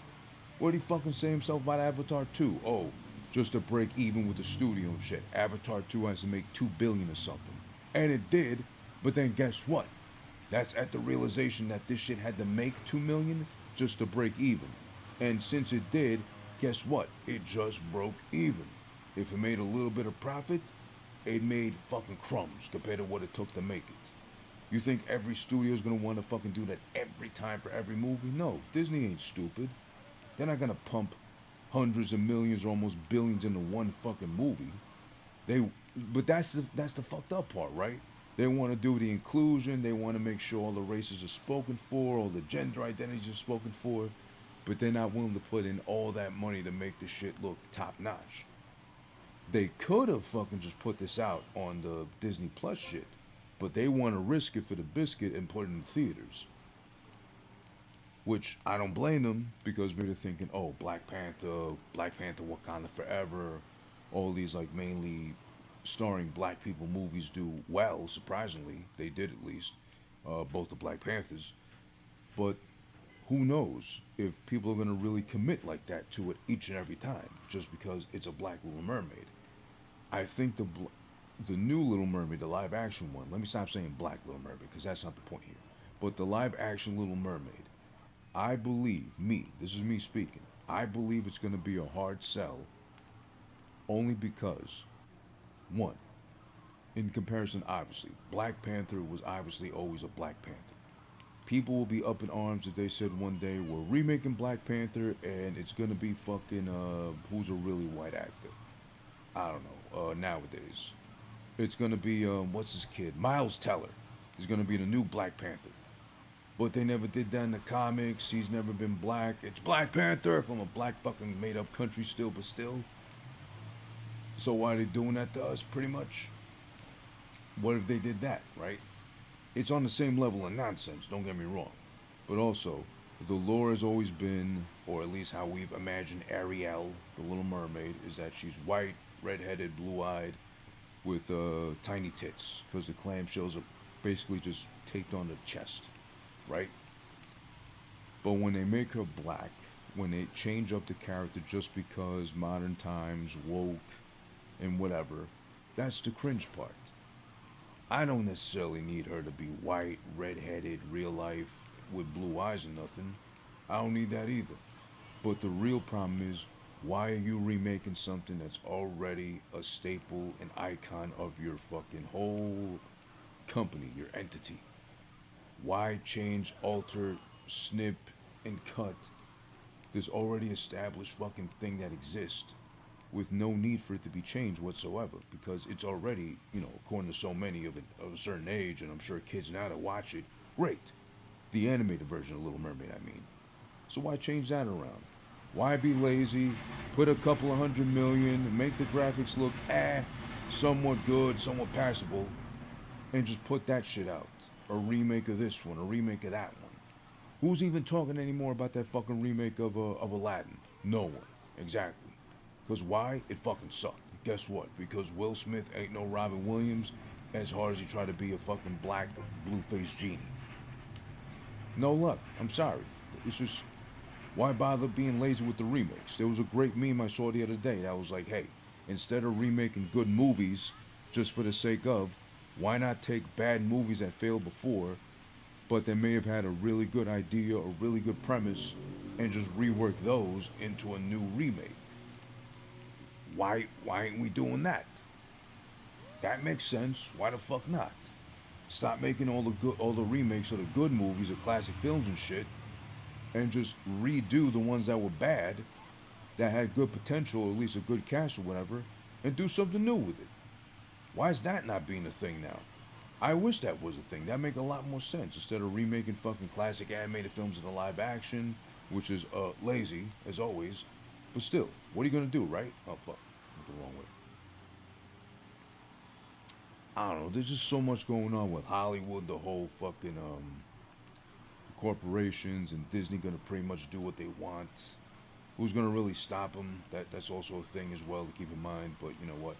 What did he fucking say himself about Avatar 2? Oh, just to break even with the studio and shit. Avatar 2 has to make 2 billion or something. And it did, but then guess what? That's at the realization that this shit had to make 2 million just to break even. And since it did, guess what? It just broke even. If it made a little bit of profit, it made fucking crumbs compared to what it took to make it. You think every studio is gonna want to fucking do that every time for every movie? No, Disney ain't stupid. They're not gonna pump hundreds of millions or almost billions into one fucking movie. But that's the fucked up part, right? They want to do the inclusion. They want to make sure all the races are spoken for, all the gender identities are spoken for, but they're not willing to put in all that money to make the shit look top notch. They could have fucking just put this out on the Disney Plus shit, but they want to risk it for the biscuit and put it in theaters. Which I don't blame them because maybe they're thinking, oh, Black Panther, Wakanda Forever, all these like mainly starring black people movies do well. Surprisingly, they did at least both the Black Panthers. But who knows if people are gonna really commit like that to it each and every time just because it's a Black Little Mermaid. I think the new Little Mermaid, the live action one. Let me stop saying Black Little Mermaid because that's not the point here. But the live action Little Mermaid, I believe, this is me speaking, I believe it's going to be a hard sell only because, one, in comparison, obviously, Black Panther was obviously always a Black Panther. People will be up in arms if they said one day we're remaking Black Panther and it's going to be fucking, who's a really white actor? I don't know, nowadays. It's going to be, what's his kid? Miles Teller is going to be the new Black Panther. But they never did that in the comics. He's never been black. It's Black Panther from a black fucking made up country still, but still. So why are they doing that to us, pretty much? What if they did that, right? It's on the same level of nonsense, don't get me wrong. But also, the lore has always been, or at least how we've imagined Ariel, the Little Mermaid, is that she's white, red-headed, blue-eyed, with tiny tits. Because the clamshells are basically just taped on the chest. Right? But when they make her black, when they change up the character just because modern times, woke, and whatever, that's the cringe part. I don't necessarily need her to be white, red-headed, real life, with blue eyes and nothing. I don't need that either. But the real problem is, why are you remaking something that's already a staple, an icon of your fucking whole company, your entity? Why change, alter, snip, and cut this already established fucking thing that exists with no need for it to be changed whatsoever? Because it's already, according to so many of a certain age, and I'm sure kids now that watch it, great. The animated version of Little Mermaid, I mean. So why change that around? Why be lazy? Put a couple of 100 million, make the graphics look somewhat good, somewhat passable, and just put that shit out. A remake of this one, a remake of that one. Who's even talking anymore about that fucking remake of Aladdin? No one. Exactly. Because why? It fucking sucked. Guess what? Because Will Smith ain't no Robin Williams as hard as he tried to be a fucking black, blue-faced genie. No luck. I'm sorry. It's just, why bother being lazy with the remakes? There was a great meme I saw the other day that was like, hey, instead of remaking good movies just for the sake of, why not take bad movies that failed before, but they may have had a really good idea or really good premise, and just rework those into a new remake? Why ain't we doing that? That makes sense. Why the fuck not? Stop making all the remakes of the good movies of classic films and shit, and just redo the ones that were bad, that had good potential, or at least a good cast or whatever, and do something new with it. Why is that not being a thing now? I wish that was a thing. That make a lot more sense instead of remaking fucking classic animated films into live action, which is lazy as always. But still, what are you gonna do, right? Oh fuck, went the wrong way. I don't know. There's just so much going on with Hollywood, the whole fucking corporations, and Disney gonna pretty much do what they want. Who's gonna really stop them? That's also a thing as well to keep in mind. But you know what?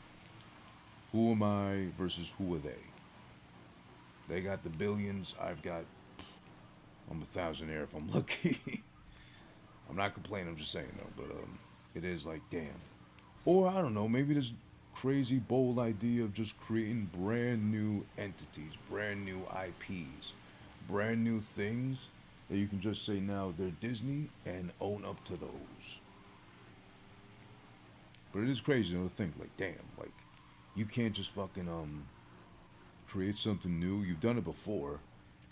Who am I versus who are they? They got the billions. I'm a thousandaire if I'm lucky. I'm not complaining. I'm just saying though. But it is like damn. Or I don't know. Maybe this crazy bold idea of just creating brand new entities, brand new IPs, brand new things that you can just say now they're Disney and own up to those. But it is crazy to think like, damn, like you can't just fucking create something new. You've done it before.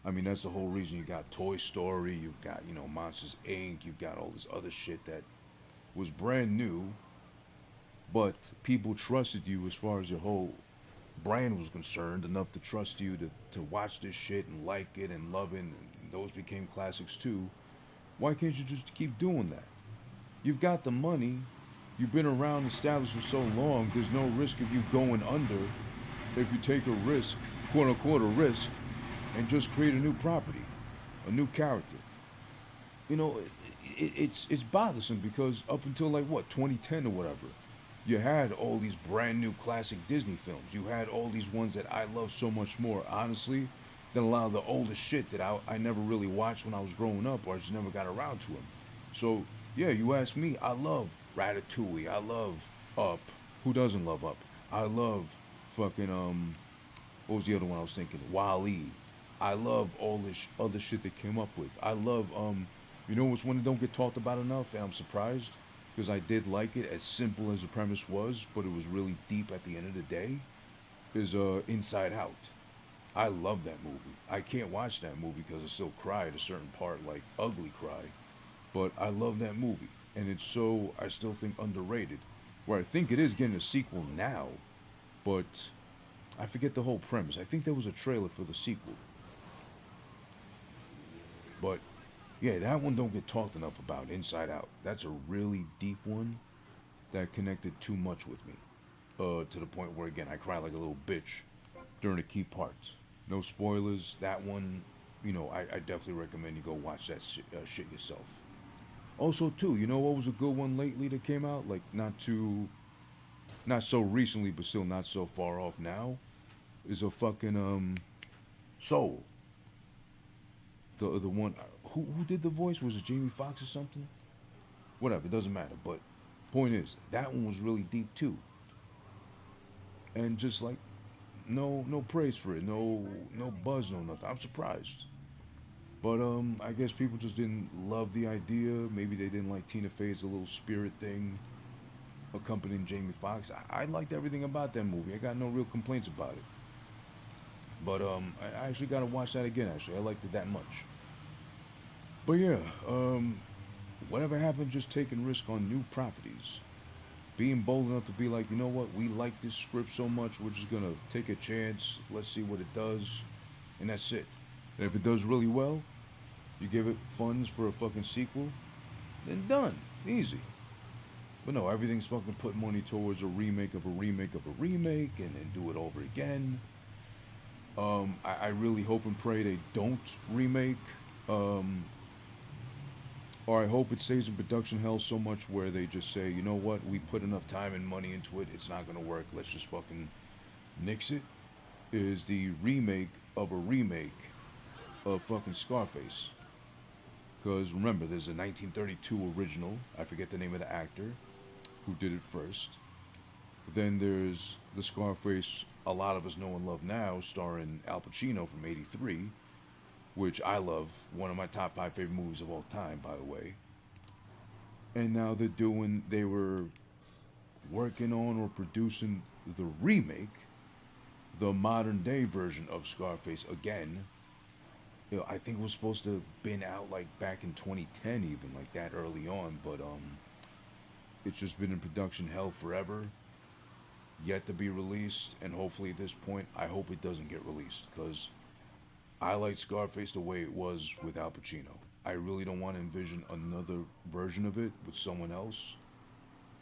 I mean, that's the whole reason you got Toy Story. You've got Monsters Inc. You've got all this other shit that was brand new, but people trusted you as far as your whole brand was concerned enough to trust you to watch this shit and like it and love it, and those became classics too. Why can't you just keep doing that? You've got the money. You've been around established for so long. There's no risk of you going under if you take a risk, quote unquote, a risk, and just create a new property, a new character. You know, it's bothersome because up until like what 2010 or whatever, you had all these brand new classic Disney films. You had all these ones that I love so much more, honestly, than a lot of the older shit that I never really watched when I was growing up, or I just never got around to them. So yeah, you ask me, I love Ratatouille. I love Up. Who doesn't love Up? I love fucking what was the other one I was thinking? Wally. I love all this other shit they came up with. I love you know what's one that don't get talked about enough, and I'm surprised because I did like it, as simple as the premise was, but it was really deep at the end of the day. Is Inside Out. I love that movie. I can't watch that movie because I still cry at a certain part, like ugly cry. But I love that movie, and it's so I still think underrated. Where I think it is getting a sequel now, but I forget the whole premise. I think there was a trailer for the sequel, but yeah, that one don't get talked enough about. Inside Out. That's a really deep one that connected too much with me, to the point where again I cried like a little bitch during the key parts. No spoilers. That one, I definitely recommend you go watch that shit yourself. Also, too, you know what was a good one lately that came out? Like not so recently, but still not so far off now. Is a fucking Soul. The one who did the voice, was it Jamie Foxx or something? Whatever, it doesn't matter. But point is, that one was really deep too, and just like no praise for it, no buzz, no nothing. I'm surprised. But I guess people just didn't love the idea. Maybe they didn't like Tina Fey's a little spirit thing accompanying Jamie Foxx. I liked everything about that movie. I got no real complaints about it. But I actually got to watch that again. Actually, I liked it that much. But yeah, whatever happened, just taking risk on new properties, being bold enough to be like, you know what, we like this script so much, we're just gonna take a chance. Let's see what it does, and that's it. And if it does really well, you give it funds for a fucking sequel. then done. Easy. But no, everything's fucking put money towards a remake of a remake of a remake and then do it over again. I really hope and pray they don't remake. Um, or I hope it stays in production hell so much where they just say, you know what, we put enough time and money into it, it's not gonna work, let's just fucking nix it. Is the remake of a remake of fucking Scarface. Because remember, there's a 1932 original, I forget the name of the actor who did it first. Then there's the Scarface a lot of us know and love now, starring Al Pacino from '83, which I love, one of my top five favorite movies of all time, by the way. And now they were working on or producing the remake, the modern day version of Scarface again. I think it was supposed to have been out like back in 2010, even like that early on, but it's just been in production hell forever, yet to be released. And hopefully at this point, I hope it doesn't get released because I like Scarface the way it was with Al Pacino. I really don't want to envision another version of it with someone else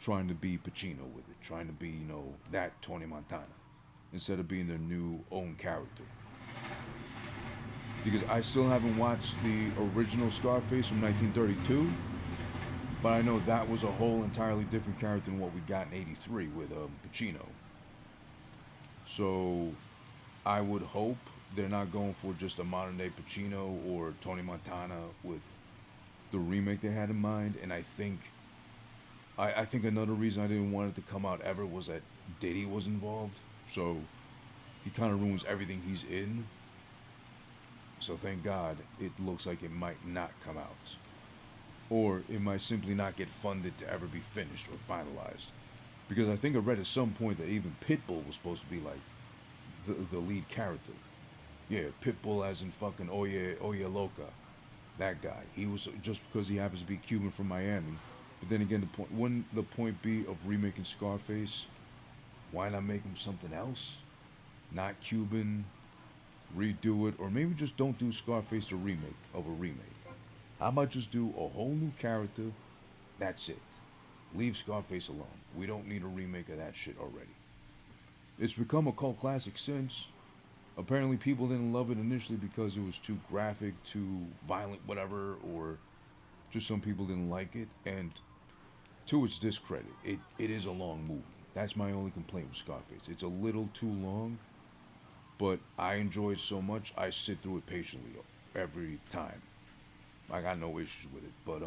trying to be Pacino with it, trying to be, that Tony Montana, instead of being their new own character. Because I still haven't watched the original Scarface from 1932, but I know that was a whole entirely different character than what we got in '83 with Pacino. So I would hope they're not going for just a modern day Pacino or Tony Montana with the remake they had in mind. And I think another reason I didn't want it to come out ever was that Diddy was involved. So he kind of ruins everything he's in. So thank God it looks like it might not come out. Or it might simply not get funded to ever be finished or finalized. Because I think I read at some point that even Pitbull was supposed to be like the lead character. Yeah, Pitbull as in fucking Oye Loca. That guy. He was just because he happens to be Cuban from Miami. But then again, wouldn't the point be of remaking Scarface? Why not make him something else? Not Cuban, redo it, or maybe just don't do Scarface a remake of a remake. How about just do a whole new character? That's it. Leave Scarface alone. We don't need a remake of that shit already. It's become a cult classic since. Apparently people didn't love it initially because it was too graphic, too violent, whatever, or just some people didn't like it. And to its discredit, it is a long movie. That's my only complaint with Scarface. It's a little too long, but I enjoy it so much, I sit through it patiently every time. I got no issues with it, but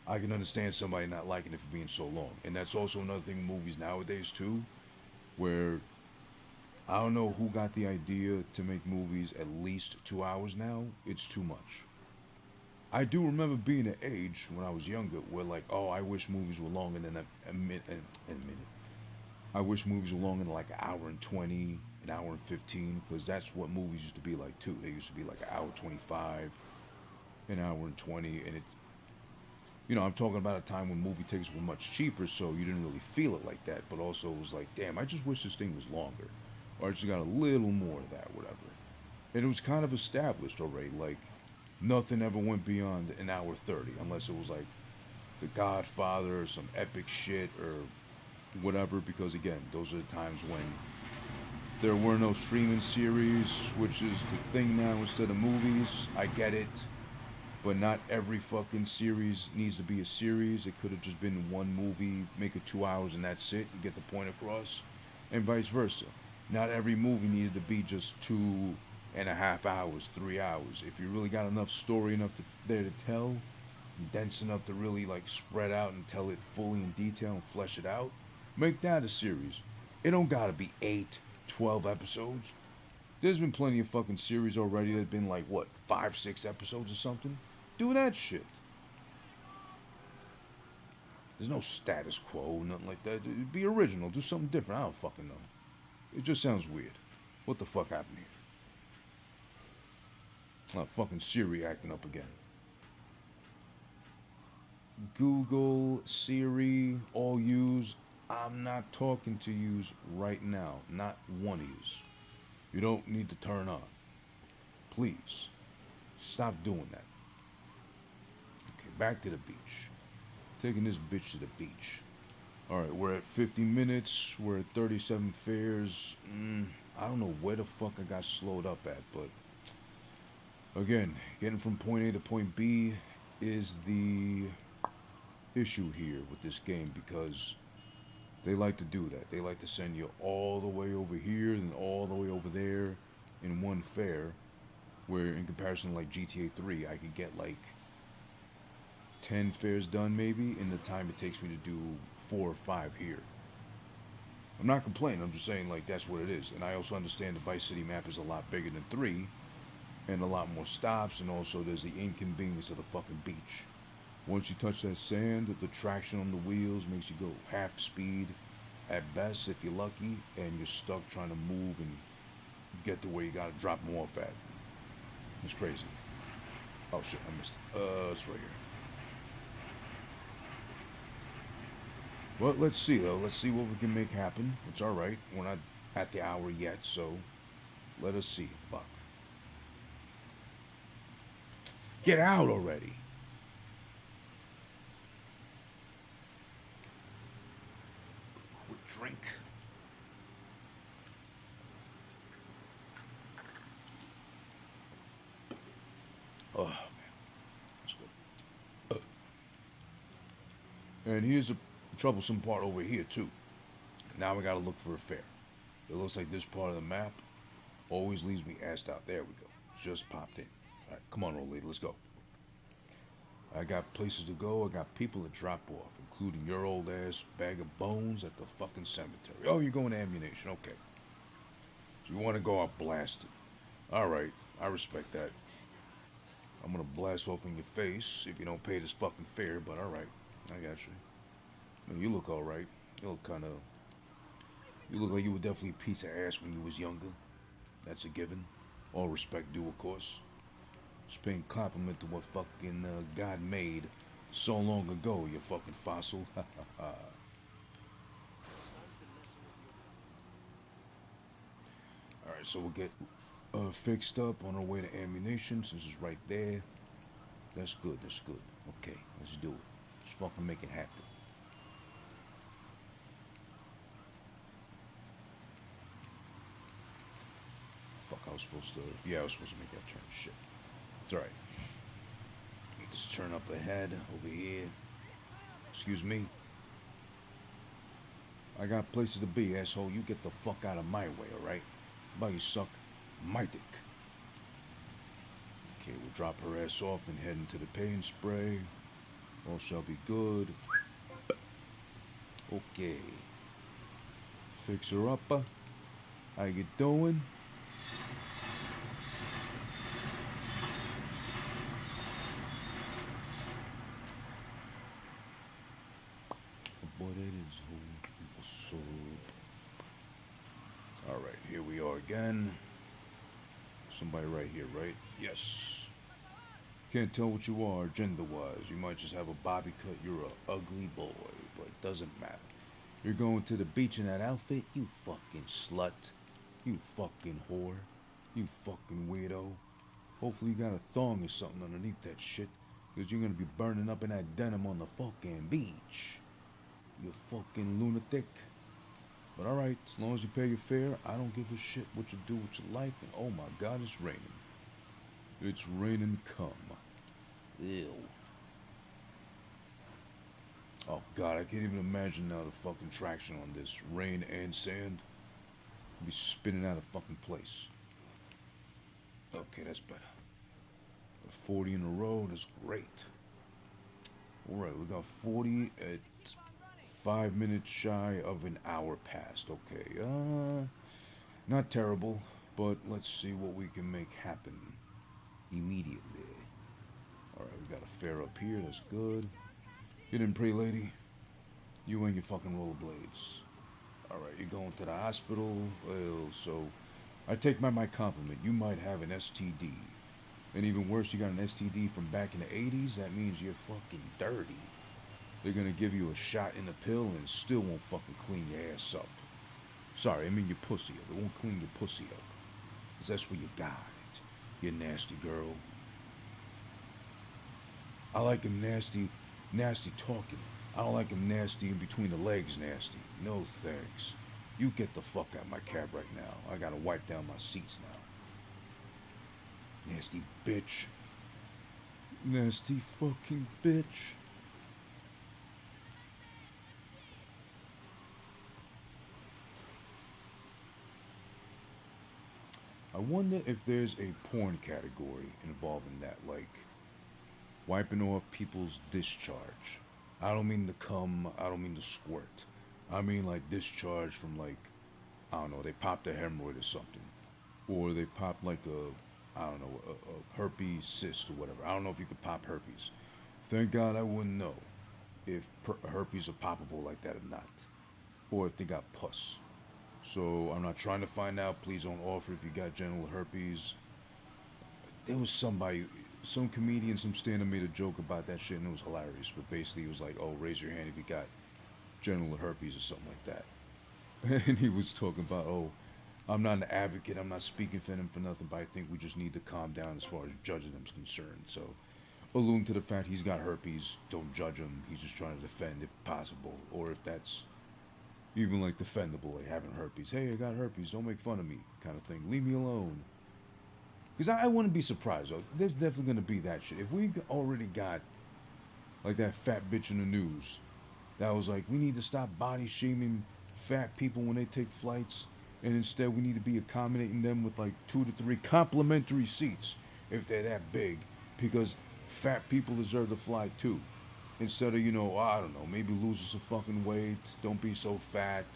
I can understand somebody not liking it for being so long. And that's also another thing in movies nowadays too, where I don't know who got the idea to make movies at least 2 hours now. It's too much. I do remember being an age when I was younger where like, oh, I wish movies were longer than a minute. I wish movies were longer than like an hour and 20, an hour and 15, because that's what movies used to be like too. They used to be like an hour 25, an hour and 20, and I'm talking about a time when movie tickets were much cheaper, so you didn't really feel it like that. But also it was like, damn, I just wish this thing was longer, or I just got a little more of that, whatever. And it was kind of established already. Like nothing ever went beyond an hour 30, unless it was like The Godfather or some epic shit or whatever. Because again, those are the times when there were no streaming series, which is the thing now instead of movies. I get it. But not every fucking series needs to be a series. It could have just been one movie, make it 2 hours and that's it. You get the point across. And vice versa. Not every movie needed to be just 2.5 hours, 3 hours. If you really got enough story there to tell, dense enough to really like spread out and tell it fully in detail and flesh it out, make that a series. It don't gotta be 8, 12 episodes. There's been plenty of fucking series already that have been like, what, 5, 6 episodes or something? Do that shit. There's no status quo, nothing like that. Be original, do something different. I don't fucking know. It just sounds weird. What the fuck happened here? Oh, fucking Siri acting up again. Google, Siri, all yous. I'm not talking to yous right now. Not one of yous. You don't need to turn on. Please. Stop doing that. Okay, back to the beach. Taking this bitch to the beach. Alright, we're at 50 minutes. We're at 37 fares. I don't know where the fuck I got slowed up at, but again, getting from point A to point B is the issue here with this game because they like to do that. They like to send you all the way over here and all the way over there in one fare, where in comparison, like GTA 3, I could get like 10 fares done maybe in the time it takes me to do 4 or 5 here. I'm not complaining, I'm just saying like that's what it is. And I also understand the Vice City map is a lot bigger than 3 and a lot more stops, and also there's the inconvenience of the fucking beach. Once you touch that sand, the traction on the wheels makes you go half speed at best if you're lucky, and you're stuck trying to move and get to where you gotta drop them off at. It's crazy. Oh shit, I missed it. It's right here. Well, let's see though. Let's see what we can make happen. It's alright. We're not at the hour yet, so let us see. Fuck. Get out already. Drink. Oh man, that's good. And here's a troublesome part over here too. Now we gotta look for a fare. It looks like this part of the map always leaves me assed out. There we go. Just popped in. All right, come on, old lady, let's go. I got places to go. I got people to drop off, including your old ass bag of bones at the fucking cemetery. Oh, you're going to ammunition. Okay. So you want to go out blasted. Alright, I respect that. I'm going to blast off in your face if you don't pay this fucking fare, but alright. I got you. I mean, you look alright. You look kind of... You look like you were definitely a piece of ass when you was younger. That's a given. All respect due, of course. Just paying compliment to what fucking God made so long ago, you fucking fossil. Ha ha ha. Alright, so we'll get fixed up on our way to ammunition since it's right there. That's good, that's good. Okay, let's do it. Let's fucking make it happen. Fuck, I was supposed to... Yeah, I was supposed to make that turn. Shit. It's alright. Just turn up ahead over here. Excuse me. I got places to be, asshole. You get the fuck out of my way, alright? How about you suck my dick? Okay, we'll drop her ass off and head into the pain spray. All shall be good. Okay. Fix her up. How you doing? What it is, so. Alright, here we are again. Somebody right here, right? Yes. Can't tell what you are gender-wise. You might just have a bobby cut. You're a ugly boy, but it doesn't matter. You're going to the beach in that outfit? You fucking slut. You fucking whore. You fucking weirdo. Hopefully you got a thong or something underneath that shit, because you're gonna be burning up in that denim on the fucking beach. You fucking lunatic. But alright, as long as you pay your fare, I don't give a shit what you do with your life. And oh my god, it's raining. It's raining cum. Ew. Oh god, I can't even imagine now the fucking traction on this. Rain and sand. I'll be spinning out of fucking place. Okay, that's better. 40 in a row, that's great. Alright, we got 40 at 5 minutes shy of an hour past. Okay, not terrible, but let's see what we can make happen immediately. Alright, we got a fare up here, that's good. Get in, pretty lady. You and your fucking rollerblades. Alright, you're going to the hospital. Well, so I take my compliment. You might have an STD. And even worse, you got an STD from back in the 80s. That means you're fucking dirty. They're gonna give you a shot in the pill and still won't fucking clean your ass up. Sorry, I mean your pussy up. It won't clean your pussy up. 'Cause that's where you got it. You nasty girl. I like him nasty, nasty talking. I don't like him nasty in between the legs nasty. No thanks. You get the fuck out of my cab right now. I gotta wipe down my seats now. Nasty bitch. Nasty fucking bitch. I wonder if there's a porn category involving that, like wiping off people's discharge. I don't mean to come, I don't mean to squirt. I mean like discharge from like, I don't know, they popped a hemorrhoid or something. Or they popped like I don't know, a herpes cyst or whatever. I don't know if you could pop herpes. Thank God I wouldn't know if herpes are poppable like that or not. Or if they got pus. So I'm not trying to find out. Please don't offer if you got genital herpes. There was somebody, some comedian, some stand-up made a joke about that shit and it was hilarious. But basically, it was like, "Oh, raise your hand if you got genital herpes or something like that." And he was talking about, "Oh, I'm not an advocate. I'm not speaking for him for nothing, but I think we just need to calm down as far as judging him's concerned." So, alluding to the fact he's got herpes, don't judge him. He's just trying to defend if possible, or if that's even like defendable, like having herpes. Hey, I got herpes. Don't make fun of me, kind of thing. Leave me alone. Because I wouldn't be surprised, though. There's definitely going to be that shit. If we already got, like, that fat bitch in the news that was like, we need to stop body shaming fat people when they take flights, and instead we need to be accommodating them with, like, 2 to 3 complimentary seats if they're that big, because fat people deserve to fly too. Instead of, I don't know, maybe lose some fucking weight, don't be so fat.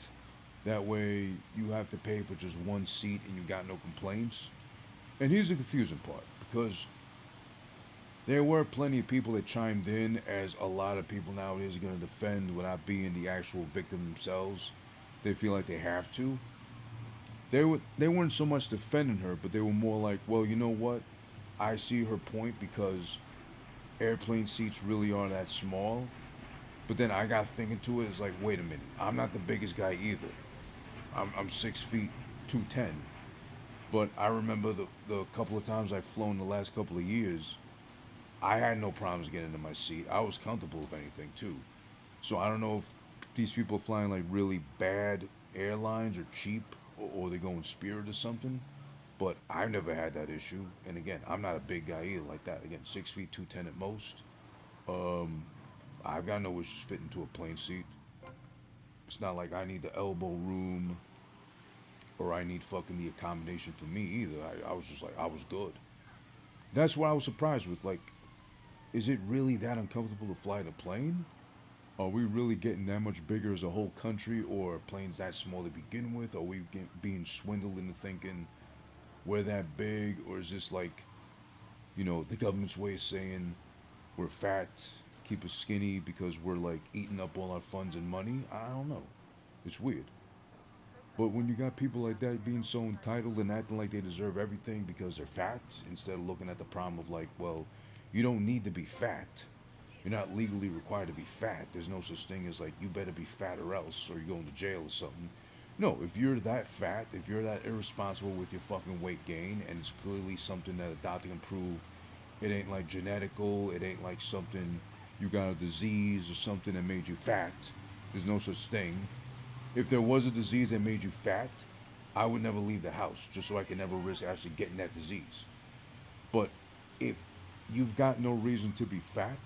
That way you have to pay for just one seat and you got no complaints. And here's the confusing part, because there were plenty of people that chimed in, as a lot of people nowadays are going to defend without being the actual victim themselves. They feel like they have to. They weren't so much defending her, but they were more like, well, you know what? I see her point, because airplane seats really are that small. But then I got thinking to it, it's like, wait a minute, I'm not the biggest guy either. I'm 6 feet 210. But I remember the couple of times I've flown the last couple of years, I had no problems getting into my seat. I was comfortable, if anything, too. So I don't know if these people are flying like really bad airlines or cheap, or they go in Spirit or something. But I've never had that issue. And again, I'm not a big guy either like that. Again, 6 feet 210 at most. Um, I've got no issues fitting into a plane seat. It's not like I need the elbow room or I need fucking the accommodation for me either. I was just like, I was good. That's what I was surprised with. Like, is it really that uncomfortable to fly in a plane? Are we really getting that much bigger as a whole country, or are planes that small to begin with? Are we being swindled into thinking we're that big, or is this like, the government's way of saying we're fat, keep us skinny because we're like eating up all our funds and money? I don't know. It's weird. But when you got people like that being so entitled and acting like they deserve everything because they're fat, instead of looking at the problem of like, well, you don't need to be fat. You're not legally required to be fat. There's no such thing as like, you better be fat or else, or you're going to jail or something. No, if you're that fat, if you're that irresponsible with your fucking weight gain, and it's clearly something that a doctor can prove, it ain't like genetical, it ain't like something you got a disease or something that made you fat. There's no such thing. If there was a disease that made you fat, I would never leave the house just so I could never risk actually getting that disease. But if you've got no reason to be fat,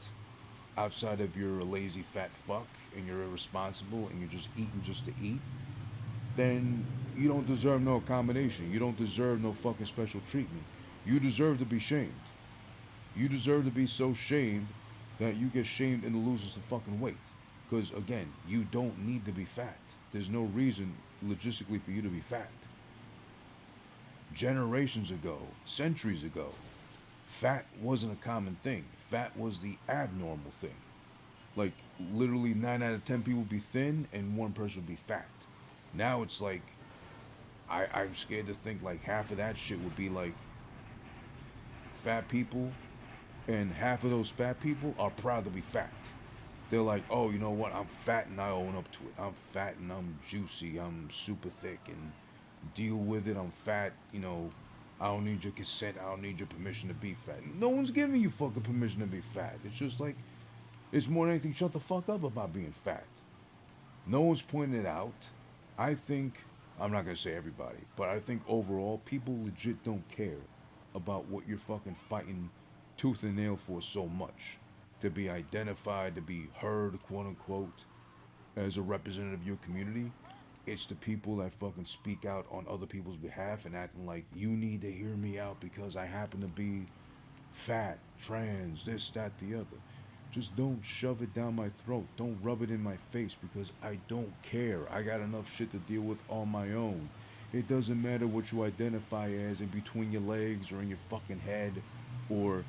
outside of you're a lazy fat fuck and you're irresponsible and you're just eating just to eat, then you don't deserve no accommodation. You don't deserve no fucking special treatment. You deserve to be shamed. You deserve to be so shamed that you get shamed into losing some fucking weight. Because again, you don't need to be fat. There's no reason logistically for you to be fat. Generations ago, centuries ago, fat wasn't a common thing. Fat was the abnormal thing. Like literally 9 out of 10 people would be thin and one person would be fat. Now it's like I'm scared to think like half of that shit would be like fat people, and half of those fat people are proud to be fat. They're like, oh, you know what? I'm fat and I own up to it. I'm fat and I'm juicy. I'm super thick and deal with it. I'm fat, I don't need your consent. I don't need your permission to be fat. No one's giving you fucking permission to be fat. It's just like, it's more than anything, shut the fuck up about being fat. No one's pointing it out. I think, I'm not gonna say everybody, but I think overall, people legit don't care about what you're fucking fighting tooth and nail for so much. To be identified, to be heard, quote unquote, as a representative of your community. It's the people that fucking speak out on other people's behalf and acting like you need to hear me out because I happen to be fat, trans, this, that, the other. Just don't shove it down my throat. Don't rub it in my face because I don't care. I got enough shit to deal with on my own. It doesn't matter what you identify as in between your legs or in your fucking head or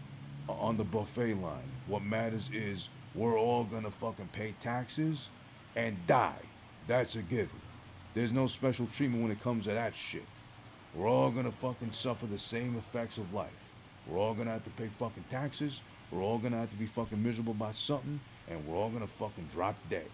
on the buffet line. What matters is we're all gonna fucking pay taxes and die. That's a given. There's no special treatment when it comes to that shit. We're all gonna fucking suffer the same effects of life. We're all gonna have to pay fucking taxes. We're all gonna have to be fucking miserable about something, and we're all gonna fucking drop dead.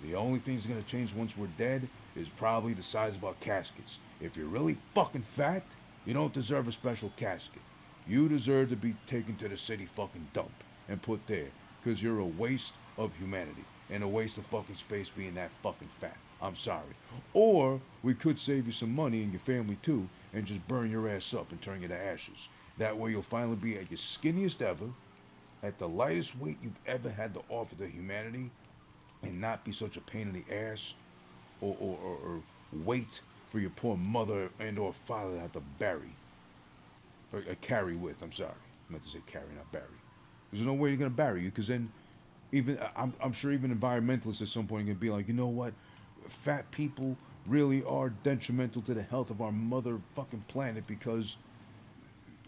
The only thing that's gonna change once we're dead is probably the size of our caskets. If you're really fucking fat, you don't deserve a special casket. You deserve to be taken to the city fucking dump and put there, because you're a waste of humanity and a waste of fucking space being that fucking fat. I'm sorry. Or we could save you some money and your family too and just burn your ass up and turn you to ashes. That way you'll finally be at your skinniest ever, at the lightest weight you've ever had to offer to humanity, and not be such a pain in the ass or wait for your poor mother and or father to have to bury. Or carry with, I'm sorry. I meant to say carry, not bury. There's no way you're going to bury you because then even I'm sure even environmentalists at some point are going to be like, you know what? Fat people really are detrimental to the health of our motherfucking planet because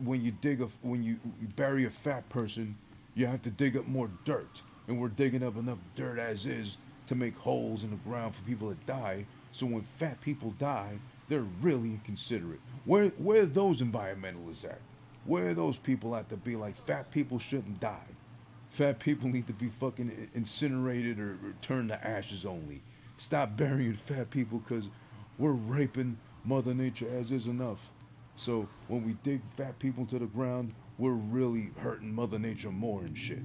when you bury a fat person, you have to dig up more dirt, and we're digging up enough dirt as is to make holes in the ground for people to die. So when fat people die, they're really inconsiderate. Where are those environmentalists at? Where are those people at to be like fat people shouldn't die? Fat people need to be fucking incinerated or turned to ashes only. Stop burying fat people because we're raping Mother Nature as is enough. So when we dig fat people to the ground, we're really hurting Mother Nature more and shit.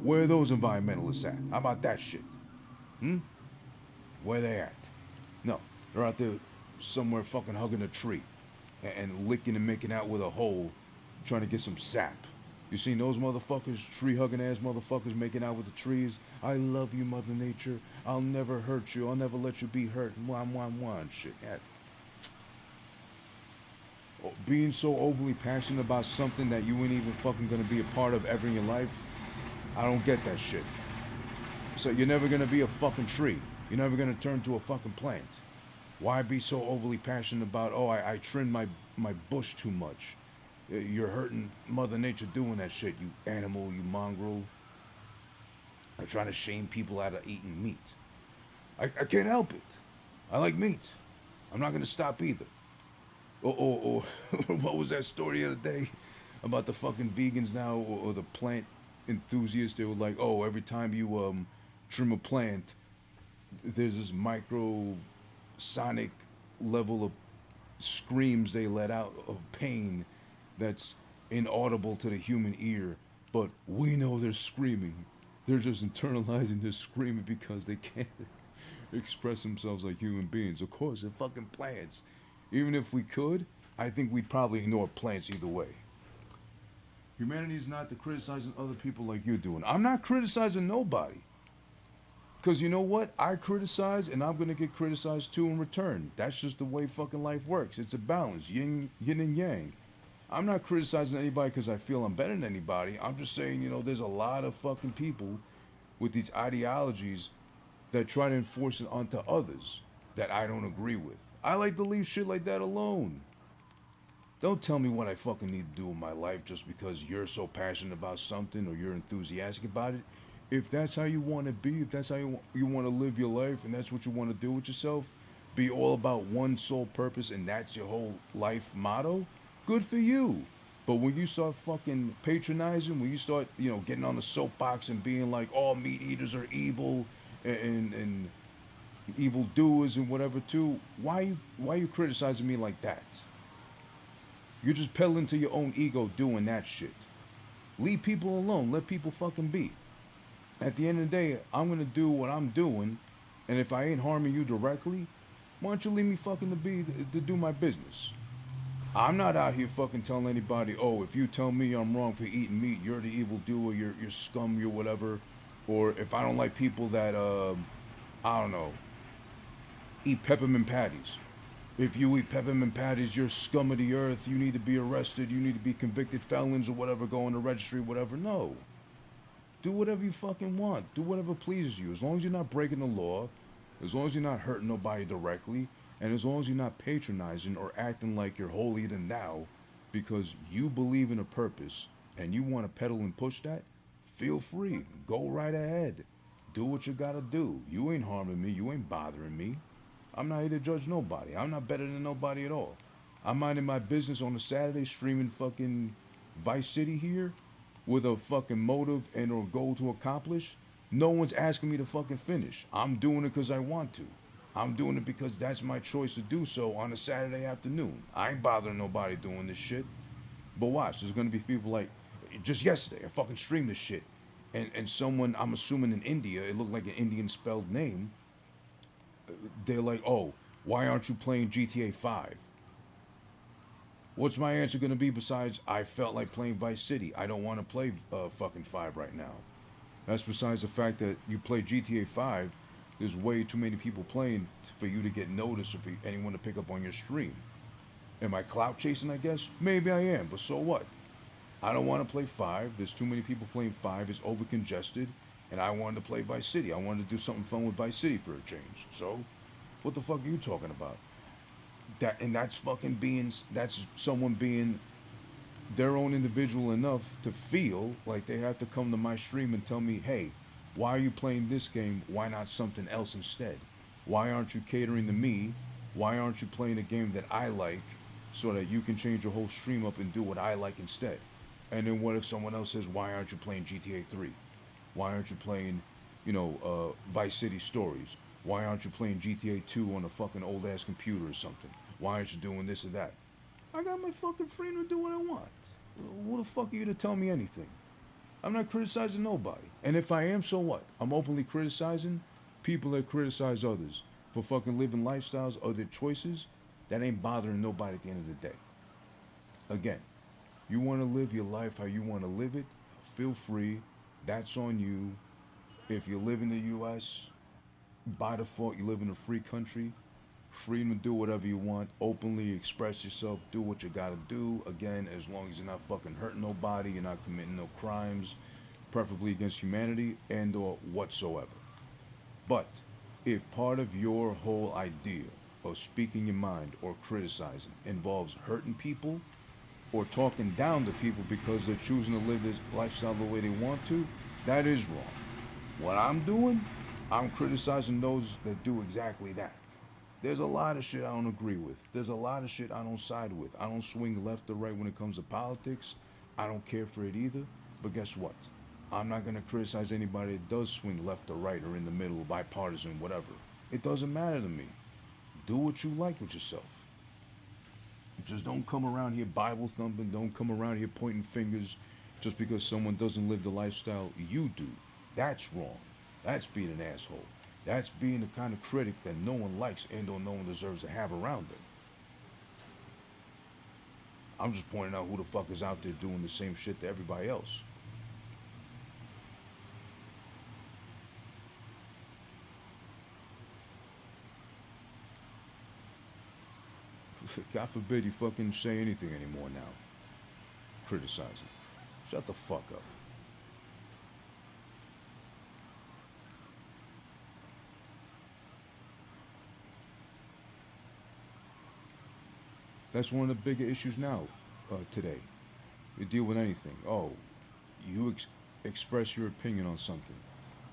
Where are those environmentalists at? How about that shit? Hmm? Where they at? No, they're out there somewhere fucking hugging a tree and licking and making out with a hole, trying to get some sap. You seen those motherfuckers, tree hugging ass motherfuckers making out with the trees? I love you, Mother Nature. I'll never hurt you. I'll never let you be hurt. Mwah, mwah, mwah, and shit. Yeah. Being so overly passionate about something that you ain't even fucking gonna be a part of ever in your life, I don't get that shit. So you're never gonna be a fucking tree. You're never gonna turn to a fucking plant. Why be so overly passionate about, oh, I trimmed my bush too much? You're hurting Mother Nature doing that shit, you animal, you mongrel. I'm trying to shame people out of eating meat. I can't help it. I like meat. I'm not gonna stop either. Or what was that story the other day about the fucking vegans now or the plant enthusiasts? They were like, oh, every time you trim a plant, there's this micro sonic level of screams they let out of pain that's inaudible to the human ear, but we know they're screaming. They're just internalizing their screaming because they can't express themselves like human beings. Of course, they're fucking plants. Even if we could, I think we'd probably ignore plants either way. Humanity is not to criticizing other people like you're doing. I'm not criticizing nobody. Because you know what? I criticize and I'm going to get criticized too in return. That's just the way fucking life works. It's a balance, yin and yang. I'm not criticizing anybody because I feel I'm better than anybody. I'm just saying, you know, there's a lot of fucking people with these ideologies that try to enforce it onto others that I don't agree with. I like to leave shit like that alone. Don't tell me what I fucking need to do in my life just because you're so passionate about something or you're enthusiastic about it. If that's how you want to be, if that's how you want to live your life and that's what you want to do with yourself, be all about one sole purpose and that's your whole life motto, good for you. But when you start fucking patronizing, when you start, you know, getting on the soapbox and being like, all meat eaters are evil and evil doers and whatever too, why you criticizing me like that? You're just peddling to your own ego doing that shit. Leave people alone. Let people fucking be. At the end of the day, I'm gonna do what I'm doing, and if I ain't harming you directly, why don't you leave me fucking to do my business? I'm not out here fucking telling anybody, oh, if you tell me I'm wrong for eating meat, you're the evil doer, you're scum, you're whatever. Or if I don't like people that, I don't know, eat peppermint patties. If you eat peppermint patties, you're scum of the earth. You need to be arrested. You need to be convicted felons or whatever. Go on the registry, whatever. No. Do whatever you fucking want. Do whatever pleases you. As long as you're not breaking the law, as long as you're not hurting nobody directly, and as long as you're not patronizing or acting like you're holier than thou because you believe in a purpose and you want to pedal and push that, feel free. Go right ahead. Do what you gotta do. You ain't harming me. You ain't bothering me. I'm not here to judge nobody. I'm not better than nobody at all. I'm minding my business on a Saturday streaming fucking Vice City here with a fucking motive and or goal to accomplish. No one's asking me to fucking finish. I'm doing it because I want to. I'm doing it because that's my choice to do so on a Saturday afternoon. I ain't bothering nobody doing this shit. But watch, there's gonna be people like, just yesterday, I fucking streamed this shit. And someone, I'm assuming in India, it looked like an Indian spelled name. They're like, oh, why aren't you playing GTA 5? What's my answer gonna be besides I felt like playing Vice City? I don't want to play fucking 5 right now. That's besides the fact that you play GTA 5, there's way too many people playing for you to get noticed or for anyone to pick up on your stream. Am I clout chasing, I guess? Maybe I am, but so what? I don't want to play 5. There's too many people playing 5. It's over congested. And I wanted to play Vice City. I wanted to do something fun with Vice City for a change. So, what the fuck are you talking about? That's fucking being, that's someone being their own individual enough to feel like they have to come to my stream and tell me, hey, why are you playing this game? Why not something else instead? Why aren't you catering to me? Why aren't you playing a game that I like so that you can change your whole stream up and do what I like instead? And then what if someone else says, why aren't you playing GTA 3? Why aren't you playing, Vice City Stories? Why aren't you playing GTA 2 on a fucking old ass computer or something? Why aren't you doing this or that? I got my fucking freedom to do what I want. Who the fuck are you to tell me anything? I'm not criticizing nobody. And if I am, so what? I'm openly criticizing people that criticize others for fucking living lifestyles, other choices. That ain't bothering nobody at the end of the day. Again, you want to live your life how you want to live it, feel free. That's on you. If you live in the U.S., by default, you live in a free country. Freedom to do whatever you want, openly express yourself, do what you gotta do. Again, as long as you're not fucking hurting nobody, you're not committing no crimes, preferably against humanity and or whatsoever. But if part of your whole idea of speaking your mind or criticizing involves hurting people or talking down to people because they're choosing to live this lifestyle the way they want to, that is wrong. What I'm doing, I'm criticizing those that do exactly that. There's a lot of shit I don't agree with. There's a lot of shit I don't side with. I don't swing left or right when it comes to politics. I don't care for it either. But guess what? I'm not going to criticize anybody that does swing left or right or in the middle, bipartisan, whatever. It doesn't matter to me. Do what you like with yourself. Just don't come around here Bible thumping. Don't come around here pointing fingers just because someone doesn't live the lifestyle you do. That's wrong. That's being an asshole. That's being the kind of critic that no one likes and or no one deserves to have around them. I'm just pointing out who the fuck is out there doing the same shit to everybody else. God forbid you fucking say anything anymore now. Criticizing. Shut the fuck up. That's one of the bigger issues now, today. You deal with anything. Oh, you express your opinion on something.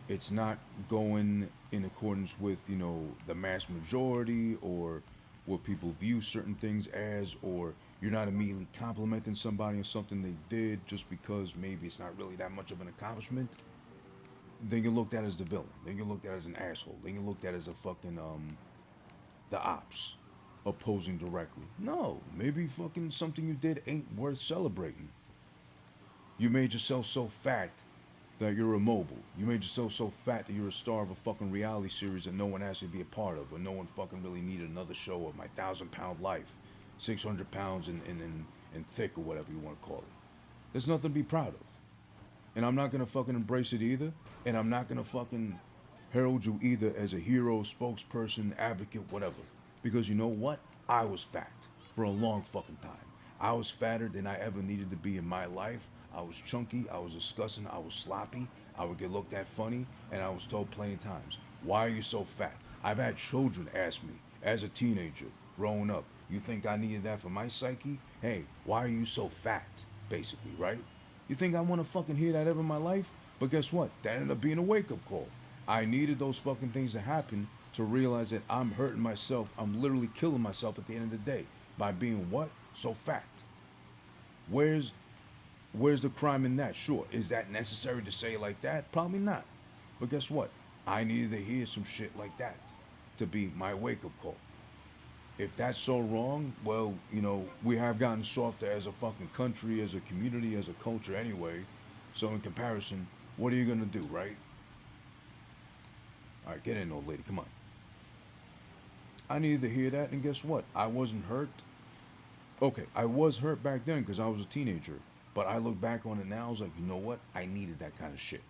It's not going in accordance with, the mass majority or what people view certain things as, or you're not immediately complimenting somebody on something they did just because maybe it's not really that much of an accomplishment. Then you're looked at as the villain. Then you're looked at as an asshole. Then you're looked at as a fucking, the ops. opposing directly. No, maybe fucking something you did ain't worth celebrating. You made yourself so fat that you're immobile. You made yourself so fat that you're a star of a fucking reality series that no one asked you to be a part of, or no one fucking really needed another show of My 1,000 Pound Life, 600 pounds and thick, or whatever you want to call it. There's nothing to be proud of. And I'm not gonna fucking embrace it either. And I'm not gonna fucking herald you either as a hero, spokesperson, advocate, whatever. Because you know what? I was fat for a long fucking time. I was fatter than I ever needed to be in my life. I was chunky, I was disgusting, I was sloppy, I would get looked at funny, and I was told plenty of times, why are you so fat? I've had children ask me as a teenager, growing up, you think I needed that for my psyche? Hey, why are you so fat? Basically, right? You think I want to fucking hear that ever in my life? But guess what? That ended up being a wake up call. I needed those fucking things to happen to realize that I'm hurting myself. I'm literally killing myself at the end of the day by being what? So fat. Where's where's the crime in that? Sure. Is that necessary to say like that? Probably not. But guess what? I needed to hear some shit like that to be my wake up call. If that's so wrong, well, we have gotten softer as a fucking country, as a community, as a culture anyway. So in comparison, what are you gonna do, right? All right, get in, old lady. Come on. I needed to hear that, and guess what? I wasn't hurt. Okay, I was hurt back then because I was a teenager. But I look back on it now, I was like, you know what? I needed that kind of shit.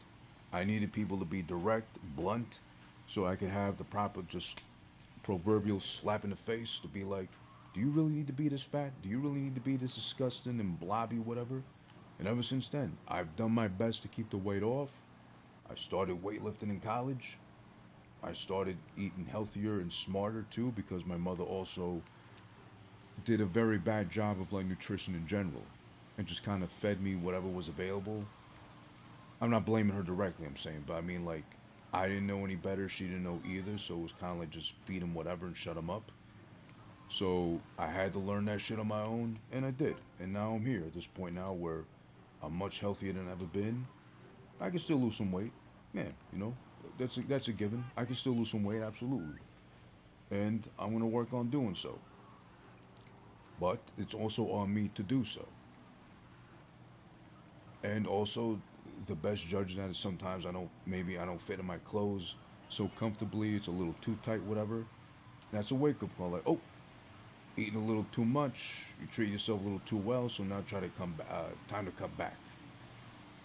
I needed people to be direct, blunt, so I could have the proper, just proverbial slap in the face to be like, do you really need to be this fat? Do you really need to be this disgusting and blobby, whatever? And ever since then, I've done my best to keep the weight off. I started weightlifting in college. I started eating healthier and smarter too because my mother also did a very bad job of like nutrition in general and just kind of fed me whatever was available. I'm not blaming her directly, I'm saying, but I mean, like, I didn't know any better. She didn't know either. So it was kind of like just feed him whatever and shut him up. So I had to learn that shit on my own, and I did. And now I'm here at this point now where I'm much healthier than I've ever been. I can still lose some weight. Man, that's a given. I can still lose some weight, absolutely. And I'm going to work on doing so. But it's also on me to do so. And also, the best judge of that is sometimes maybe I don't fit in my clothes so comfortably. It's a little too tight, whatever. That's a wake up call. Like, oh, eating a little too much. You treat yourself a little too well. So now try to come back. Time to cut back.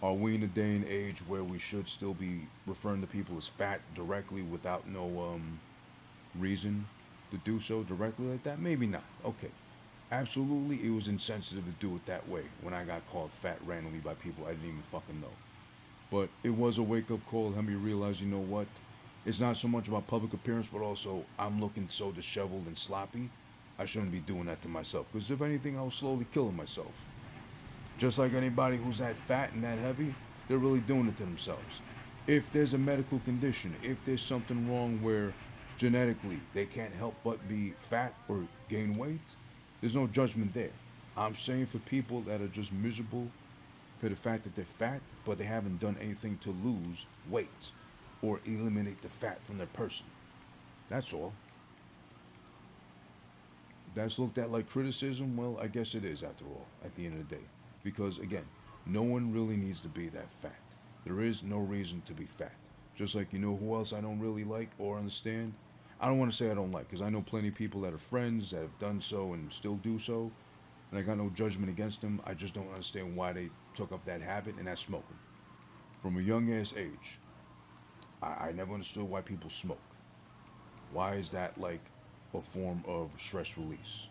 Are we in a day and age where we should still be referring to people as fat directly without no reason to do so directly like that? Maybe not. Okay. Absolutely, it was insensitive to do it that way when I got called fat randomly by people I didn't even fucking know. But it was a wake up call. Help me realize, you know what? It's not so much about public appearance, but also I'm looking so disheveled and sloppy. I shouldn't be doing that to myself. Because if anything, I was slowly killing myself. Just like anybody who's that fat and that heavy, they're really doing it to themselves. If there's a medical condition, if there's something wrong where genetically they can't help but be fat or gain weight, there's no judgment there. I'm saying for people that are just miserable for the fact that they're fat, but they haven't done anything to lose weight or eliminate the fat from their person. That's all. That's looked at like criticism. Well, I guess it is after all, at the end of the day. Because again, no one really needs to be that fat. There is no reason to be fat. Just like, who else I don't really like or understand? I don't want to say I don't like, because I know plenty of people that are friends that have done so and still do so, and I got no judgment against them. I just don't understand why they took up that habit, and that's smoking. From a young ass age, I never understood why people smoke. Why is that like a form of stress release?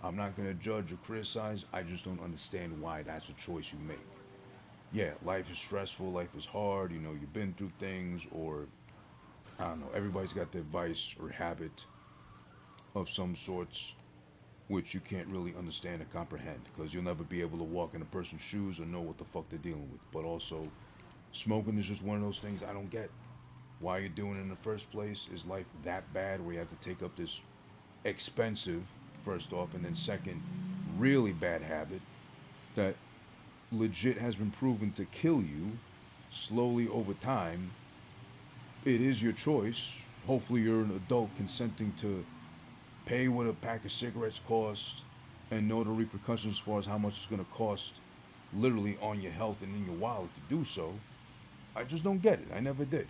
I'm not going to judge or criticize. I just don't understand why that's a choice you make. Yeah, life is stressful, life is hard, you've been through things, or I don't know, everybody's got their vice or habit of some sorts which you can't really understand or comprehend because you'll never be able to walk in a person's shoes or know what the fuck they're dealing with. But also, smoking is just one of those things I don't get. Why you're doing it in the first place? Is life that bad where you have to take up this expensive, first off, and then second, really bad habit that legit has been proven to kill you slowly over time? It is your choice. Hopefully you're an adult consenting to pay what a pack of cigarettes costs, and know the repercussions as far as how much it's going to cost literally on your health and in your wallet to do so. I just don't get it. I never did.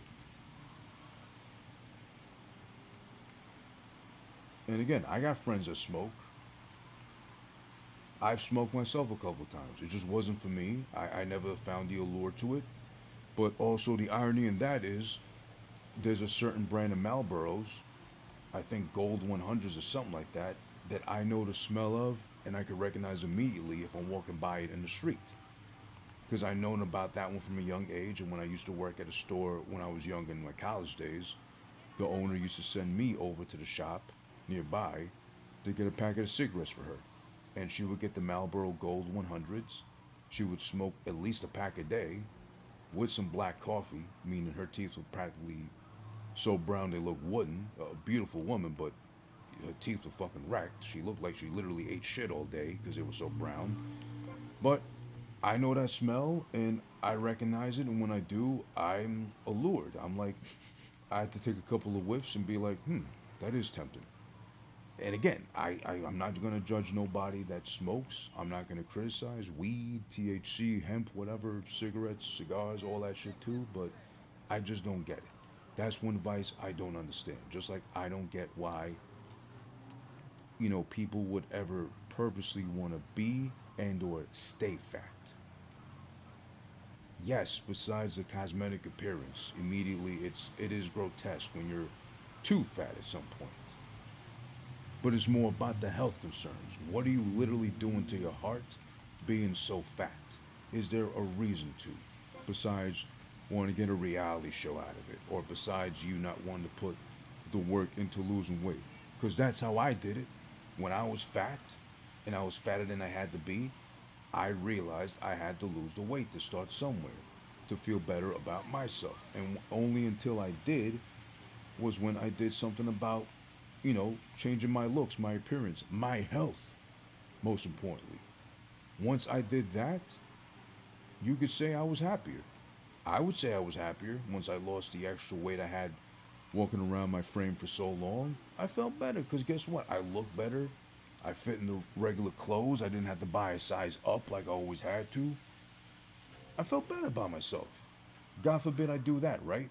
And again, I got friends that smoke. I've smoked myself a couple of times. It just wasn't for me. I never found the allure to it. But also, the irony in that is there's a certain brand of Marlboros, I think Gold 100s or something like that, that I know the smell of and I could recognize immediately if I'm walking by it in the street. Because I known about that one from a young age, and when I used to work at a store when I was young in my college days, the owner used to send me over to the shop nearby to get a packet of cigarettes for her. And she would get the Marlboro Gold 100s. She would smoke at least a pack a day with some black coffee, meaning her teeth were practically so brown they looked wooden. A beautiful woman, but her teeth were fucking wrecked. She looked like she literally ate shit all day because it was so brown. But I know that smell and I recognize it, and when I do, I'm allured. I'm like, I have to take a couple of whiffs and be like, that is tempting. And again, I'm not going to judge nobody that smokes. I'm not going to criticize weed, THC, hemp, whatever, cigarettes, cigars, all that shit too, but I just don't get it. That's one vice I don't understand. Just like I don't get why, people would ever purposely want to be and or stay fat. Yes, besides the cosmetic appearance, immediately it is grotesque when you're too fat at some point. But it's more about the health concerns. What are you literally doing to your heart being so fat? Is there a reason to, besides wanting to get a reality show out of it, or besides you not wanting to put the work into losing weight? Because that's how I did it. When I was fat, and I was fatter than I had to be, I realized I had to lose the weight to start somewhere, to feel better about myself. And only until I did was when I did something about, changing my looks, my appearance, my health, most importantly. Once I did that, you could say I was happier. I would say I was happier once I lost the extra weight I had walking around my frame for so long. I felt better because guess what? I looked better. I fit in the regular clothes. I didn't have to buy a size up like I always had to. I felt better about myself. God forbid I do that, right?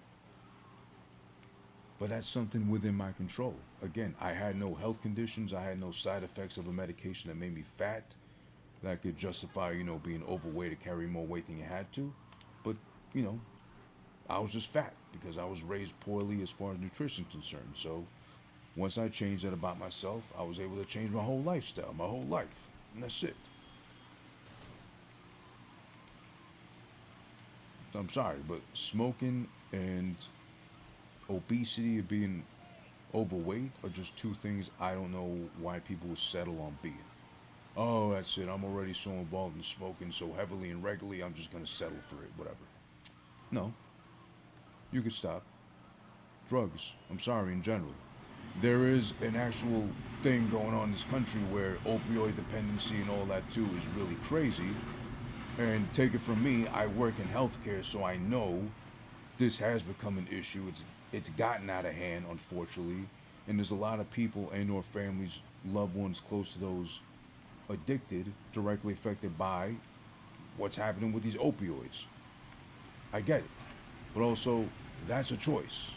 But that's something within my control. Again, I had no health conditions. I had no side effects of a medication that made me fat that could justify, being overweight or carry more weight than you had to. But, you know, I was just fat because I was raised poorly as far as nutrition is concerned. So once I changed that about myself, I was able to change my whole lifestyle, my whole life. And that's it. I'm sorry, but smoking and obesity or being overweight are just two things I don't know why people would settle on being. Oh, that's it. I'm already so involved in smoking so heavily and regularly, I'm just going to settle for it, whatever. No, you could stop. Drugs, I'm sorry, in general. There is an actual thing going on in this country where opioid dependency and all that too is really crazy. And take it from me, I work in healthcare, so I know this has become an issue. It's gotten out of hand, unfortunately, and there's a lot of people and or families, loved ones close to those addicted, directly affected by what's happening with these opioids. I get it, but also that's a choice.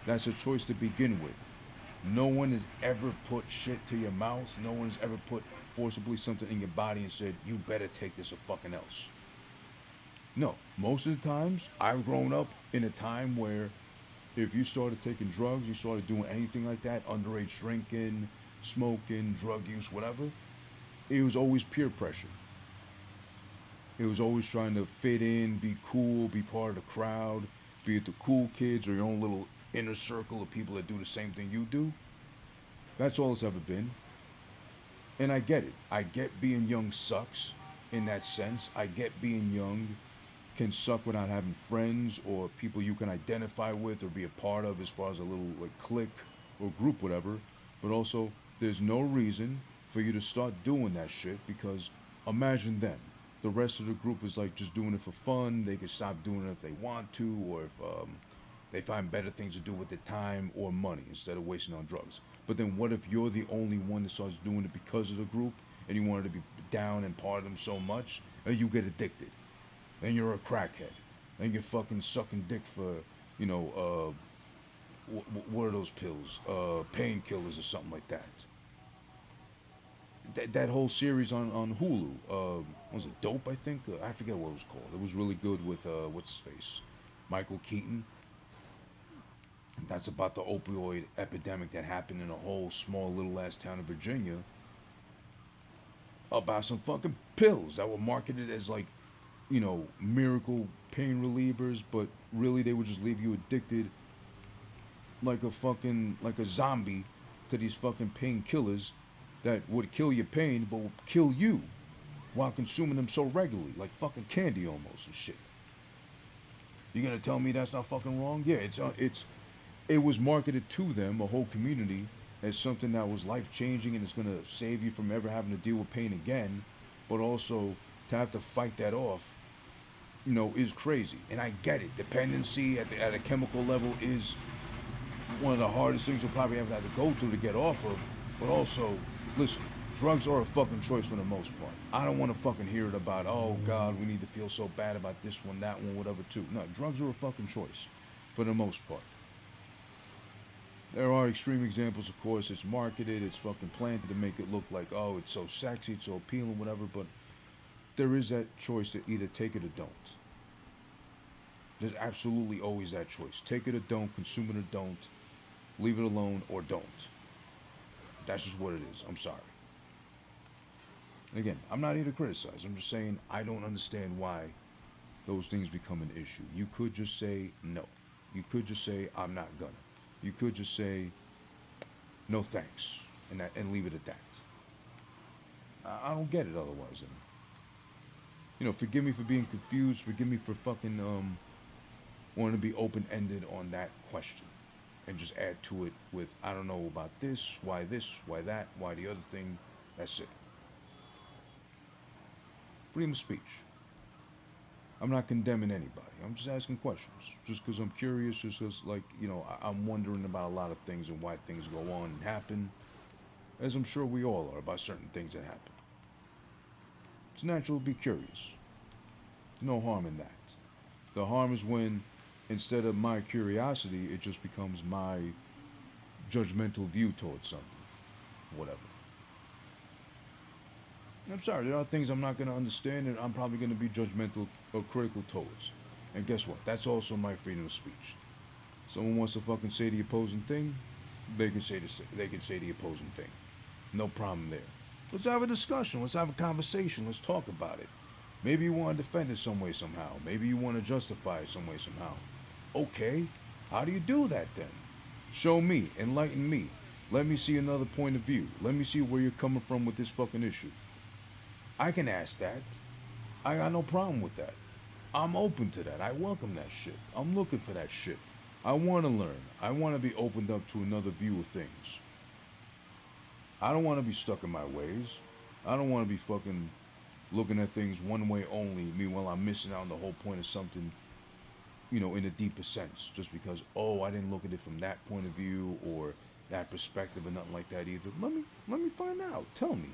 That's a choice to begin with. No one has ever put shit to your mouth. No one's ever put forcibly something in your body and said, you better take this or fucking else. No, most of the times I've grown up in a time where if you started taking drugs, you started doing anything like that, underage drinking, smoking, drug use, whatever, it was always peer pressure. It was always trying to fit in, be cool, be part of the crowd, be it the cool kids or your own little inner circle of people that do the same thing you do. That's all it's ever been. And I get it. I get being young sucks in that sense. I get being young can suck without having friends or people you can identify with or be a part of as far as a little like clique or group, whatever. But also, there's no reason for you to start doing that shit because imagine then. The rest of the group is like just doing it for fun. They can stop doing it if they want to, or if They find better things to do with their time or money instead of wasting on drugs. But then what if you're the only one that starts doing it because of the group and you wanted to be down and part of them so much and you get addicted and you're a crackhead and you're fucking sucking dick for, you know, what are those pills? Painkillers or something like that. That whole series on Hulu, was it Dope? I think I forget what it was called. It was really good with what's his face, Michael Keaton. That's about the opioid epidemic that happened in a whole small little ass town in Virginia. About some fucking pills that were marketed as like, you know, miracle pain relievers, but really they would just leave you addicted like a fucking like a zombie to these fucking painkillers that would kill your pain but would kill you while consuming them so regularly, like fucking candy almost and shit. You gonna tell me that's not fucking wrong? Yeah, it was marketed to them, a whole community, as something that was life changing and it's gonna save you from ever having to deal with pain again. But also to have to fight that off, you know, is crazy. And I get it. Dependency at a chemical level is one of the hardest things you'll probably ever have to go through to get off of. But also, listen, drugs are a fucking choice for the most part. I don't want to fucking hear it about, oh God, we need to feel so bad about this one, that one, whatever, too. No, drugs are a fucking choice for the most part. There are extreme examples, of course. It's marketed, it's fucking planted to make it look like, oh, it's so sexy, it's so appealing, whatever. But there is that choice to either take it or don't. There's absolutely always that choice. Take it or don't, consume it or don't, leave it alone or don't. That's just what it is. I'm sorry. Again, I'm not here to criticize. I'm just saying I don't understand why those things become an issue. You could just say no. You could just say I'm not gonna. You could just say no thanks and leave it at that. I don't get it otherwise. And, you know, forgive me for being confused. Forgive me for fucking wanting to be open-ended on that question and just add to it with I don't know about this, why that, why the other thing. That's it. Freedom of speech. I'm not condemning anybody. I'm just asking questions. Just because I'm curious, just because, like, you know, I'm wondering about a lot of things and why things go on and happen, as I'm sure we all are about certain things that happen. It's natural to be curious. There's no harm in that. The harm is when, instead of my curiosity, it just becomes my judgmental view towards something. Whatever. I'm sorry, there are things I'm not going to understand and I'm probably going to be judgmental or critical towards. And guess what? That's also my freedom of speech. Someone wants to fucking say the opposing thing, they can say the opposing thing. No problem there. Let's have a discussion. Let's have a conversation. Let's talk about it. Maybe you want to defend it some way, somehow. Maybe you want to justify it some way, somehow. Okay, how do you do that then? Show me. Enlighten me. Let me see another point of view. Let me see where you're coming from with this fucking issue. I can ask that. I got no problem with that. I'm open to that. I welcome that shit. I'm looking for that shit. I want to learn. I want to be opened up to another view of things. I don't want to be stuck in my ways. I don't want to be fucking looking at things one way only, meanwhile I'm missing out on the whole point of something, you know, in a deeper sense. Just because, oh, I didn't look at it from that point of view or that perspective or nothing like that either. Let me find out. Tell me.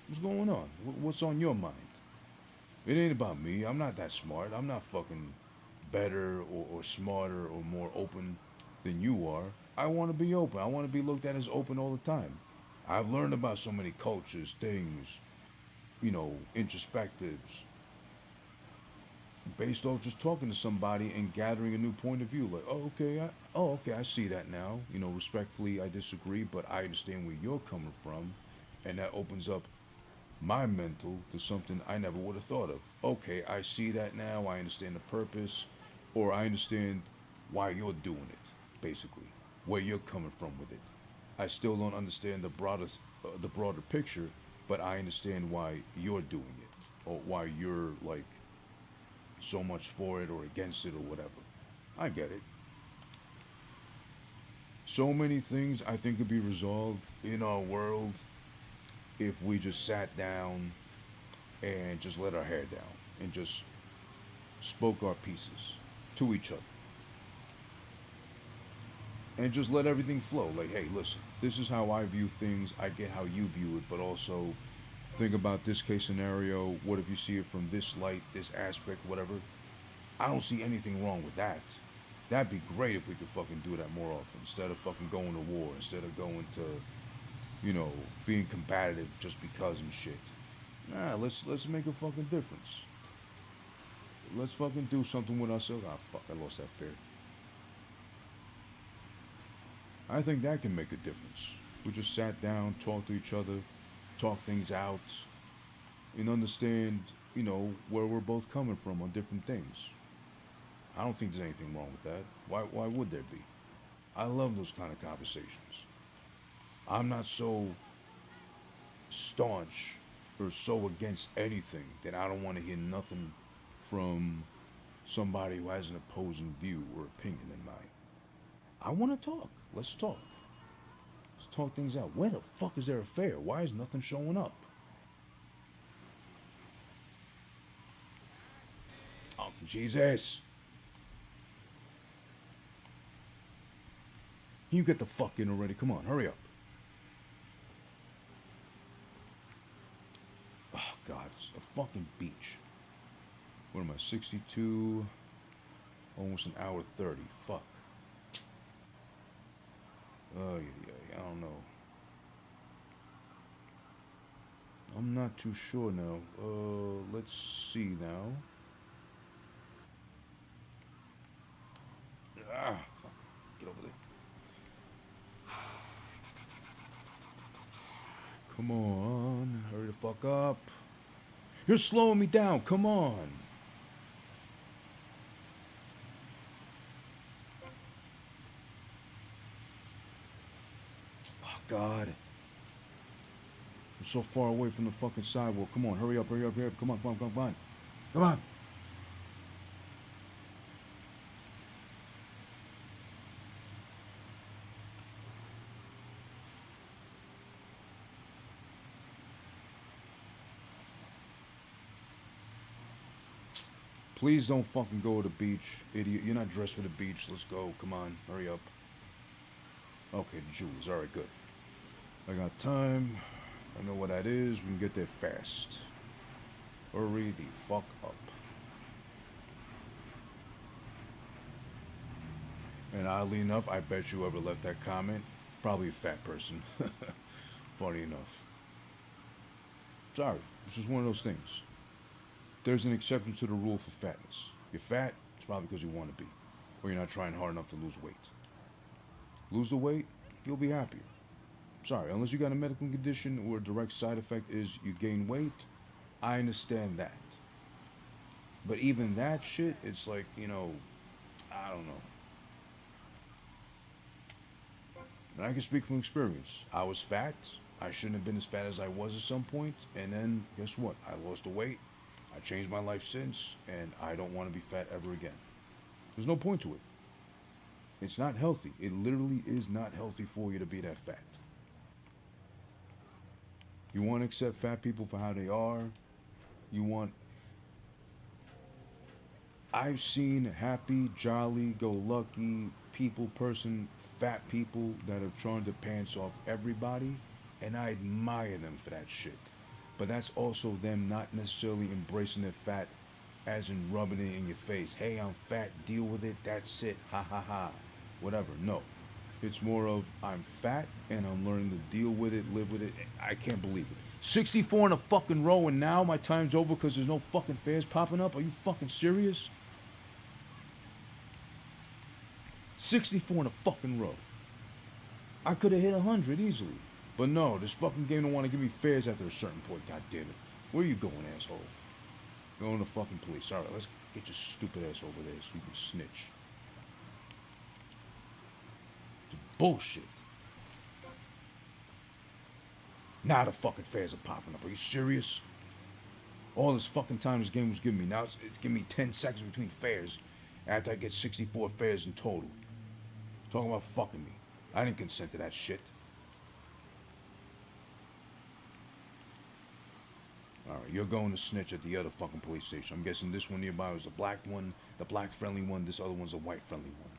What's going on? What's on your mind? It ain't about me. I'm not that smart. I'm not fucking better or smarter or more open than you are. I want to be open. I want to be looked at as open all the time. I've learned about so many cultures, things, you know, introspectives, based off just talking to somebody and gathering a new point of view. Like, okay, I see that now. You know, respectfully, I disagree, but I understand where you're coming from, and that opens up my mental to something I never would have thought of. Okay, I see that now. I understand the purpose, or I understand why you're doing it. Basically, where you're coming from with it. I still don't understand the broader picture, but I understand why you're doing it, or why you're like so much for it or against it or whatever. I get it. So many things I think could be resolved in our world if we just sat down and just let our hair down and just spoke our pieces to each other. and just let everything flow. Like, hey, listen, this is how I view things. I get how you view it, but also think about this case scenario. What if you see it from this light, this aspect, whatever? I don't see anything wrong with that. That'd be great if we could fucking do that more often instead of fucking going to war, instead of going to, being combative just because and shit. Nah, let's make a fucking difference. Let's fucking do something with ourselves. Ah, fuck, I lost that fear. I think that can make a difference. We just sat down, talked to each other, talked things out, and understand, where we're both coming from on different things. I don't think there's anything wrong with that. Why would there be? I love those kind of conversations. I'm not so staunch or so against anything that I don't want to hear nothing from somebody who has an opposing view or opinion than mine. I want to talk. Let's talk. Let's talk things out. Where the fuck is their affair? Why is nothing showing up? Oh, Jesus. You get the fuck in already. Come on, hurry up. Oh, God, it's a fucking beach. What am I, 62? Almost an hour 30. Fuck. Oh, yeah, I don't know. I'm not too sure now. Let's see now. Ah, fuck. Get over there. Come on, hurry the fuck up. You're slowing me down, come on. Oh, God. I'm so far away from the fucking sidewalk. Come on, hurry up, hurry up, hurry up. Come on, come on, come on, come on. Come on. Please don't fucking go to the beach, idiot. You're not dressed for the beach. Let's go. Come on, hurry up. Okay, the Julie's. Alright, good. I got time. I know what that is. We can get there fast. Hurry the fuck up. And oddly enough, I bet you whoever left that comment, probably a fat person. Funny enough. Sorry, it's just one of those things. There's an exception to the rule for fatness. You're fat, it's probably because you want to be. Or you're not trying hard enough to lose weight. Lose the weight, you'll be happier. Sorry, unless you got a medical condition or a direct side effect is you gain weight, I understand that. But even that shit, it's like, I don't know. And I can speak from experience. I was fat. I shouldn't have been as fat as I was at some point. And then, guess what? I lost the weight. I changed my life since. And I don't want to be fat ever again. There's no point to it. It's not healthy. It literally is not healthy for you to be that fat. You want to accept fat people for how they are. You want... I've seen happy, jolly, go lucky fat people that have torn the pants off everybody, and I admire them for that shit. But that's also them not necessarily embracing their fat as in rubbing it in your face. Hey, I'm fat, deal with it, that's it, ha ha ha. Whatever, no. It's more of, I'm fat and I'm learning to deal with it, live with it. I can't believe it. 64 in a fucking row and now my time's over because there's no fucking fares popping up? Are you fucking serious? 64 in a fucking row. I could have hit 100 easily. But no, this fucking game don't want to give me fares after a certain point, god damn it. Where you going, asshole? Going to fucking police. Alright, let's get your stupid ass over there so you can snitch. Bullshit. Now the fucking fares are popping up. Are you serious? All this fucking time this game was giving me. Now it's giving me 10 seconds between fares after I get 64 fares in total. Talking about fucking me. I didn't consent to that shit. Alright, you're going to snitch at the other fucking police station. I'm guessing this one nearby was the black one, the black friendly one. This other one's a white friendly one.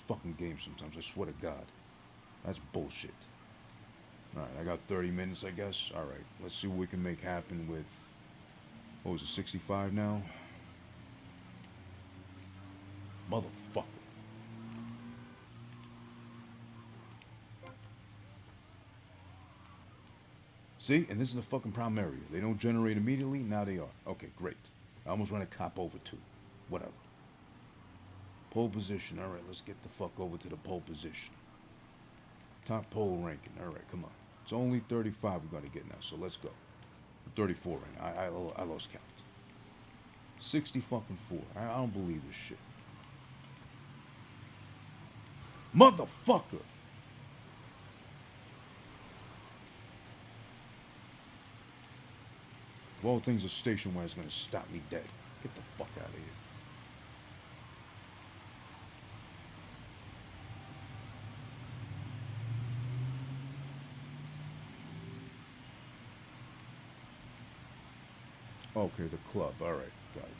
fucking game sometimes. I swear to God. That's bullshit. Alright, I got 30 minutes, I guess. Alright, let's see what we can make happen with... What was it, 65 now? Motherfucker. See? And this is the fucking problem area. They don't generate immediately, now they are. Okay, great. I almost ran a cop over too. Whatever. Pole position. Alright, let's get the fuck over to the pole position. Top pole ranking. Alright, come on. It's only 35 we gotta get now, so let's go. 34 right now. I lost count. 60 fucking 4. I don't believe this shit. Motherfucker! Of all things, a station wagon's gonna stop me dead. Get the fuck out of here. Okay, the club. All right, got it.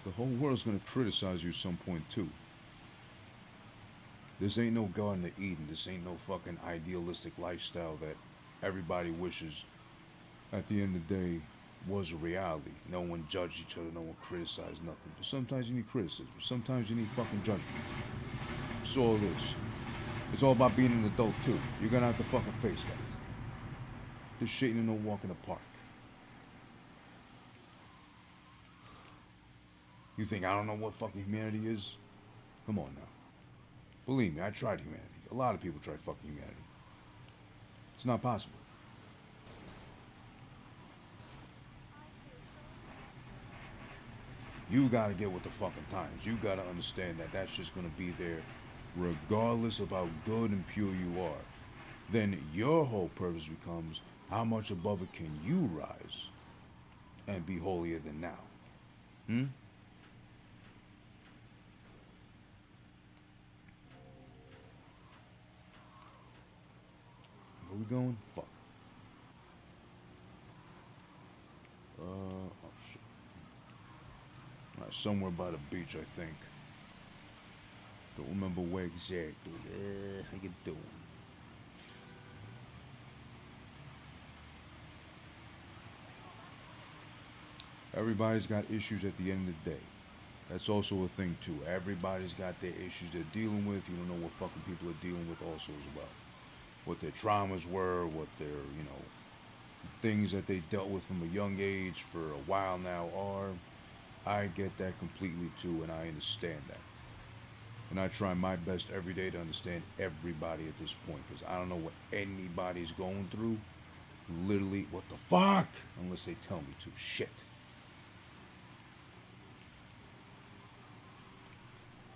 The whole world's gonna criticize you at some point too. This ain't no Garden of Eden. This ain't no fucking idealistic lifestyle that everybody wishes at the end of the day was a reality. No one judged each other, no one criticized nothing. But sometimes you need criticism. Sometimes you need fucking judgment. That's all it is. It's all about being an adult too. You're gonna have to fucking face that. This shit ain't no walk in the park. You think I don't know what fucking humanity is? Come on now. Believe me, I tried humanity. A lot of people try fucking humanity. It's not possible. You gotta get with the fucking times. You gotta understand that that's just gonna be there regardless of how good and pure you are. Then your whole purpose becomes how much above it can you rise and be holier than now. Where we going? Fuck. Oh shit. Alright, somewhere by the beach, I think. Don't remember where exactly. How you doing? Everybody's got issues at the end of the day. That's also a thing too. Everybody's got their issues they're dealing with. You don't know what fucking people are dealing with also as well. What their traumas were, what their, things that they dealt with from a young age for a while now are. I get that completely too, and I understand that. And I try my best every day to understand everybody at this point, because I don't know what anybody's going through. Literally, what the fuck? Unless they tell me to. Shit.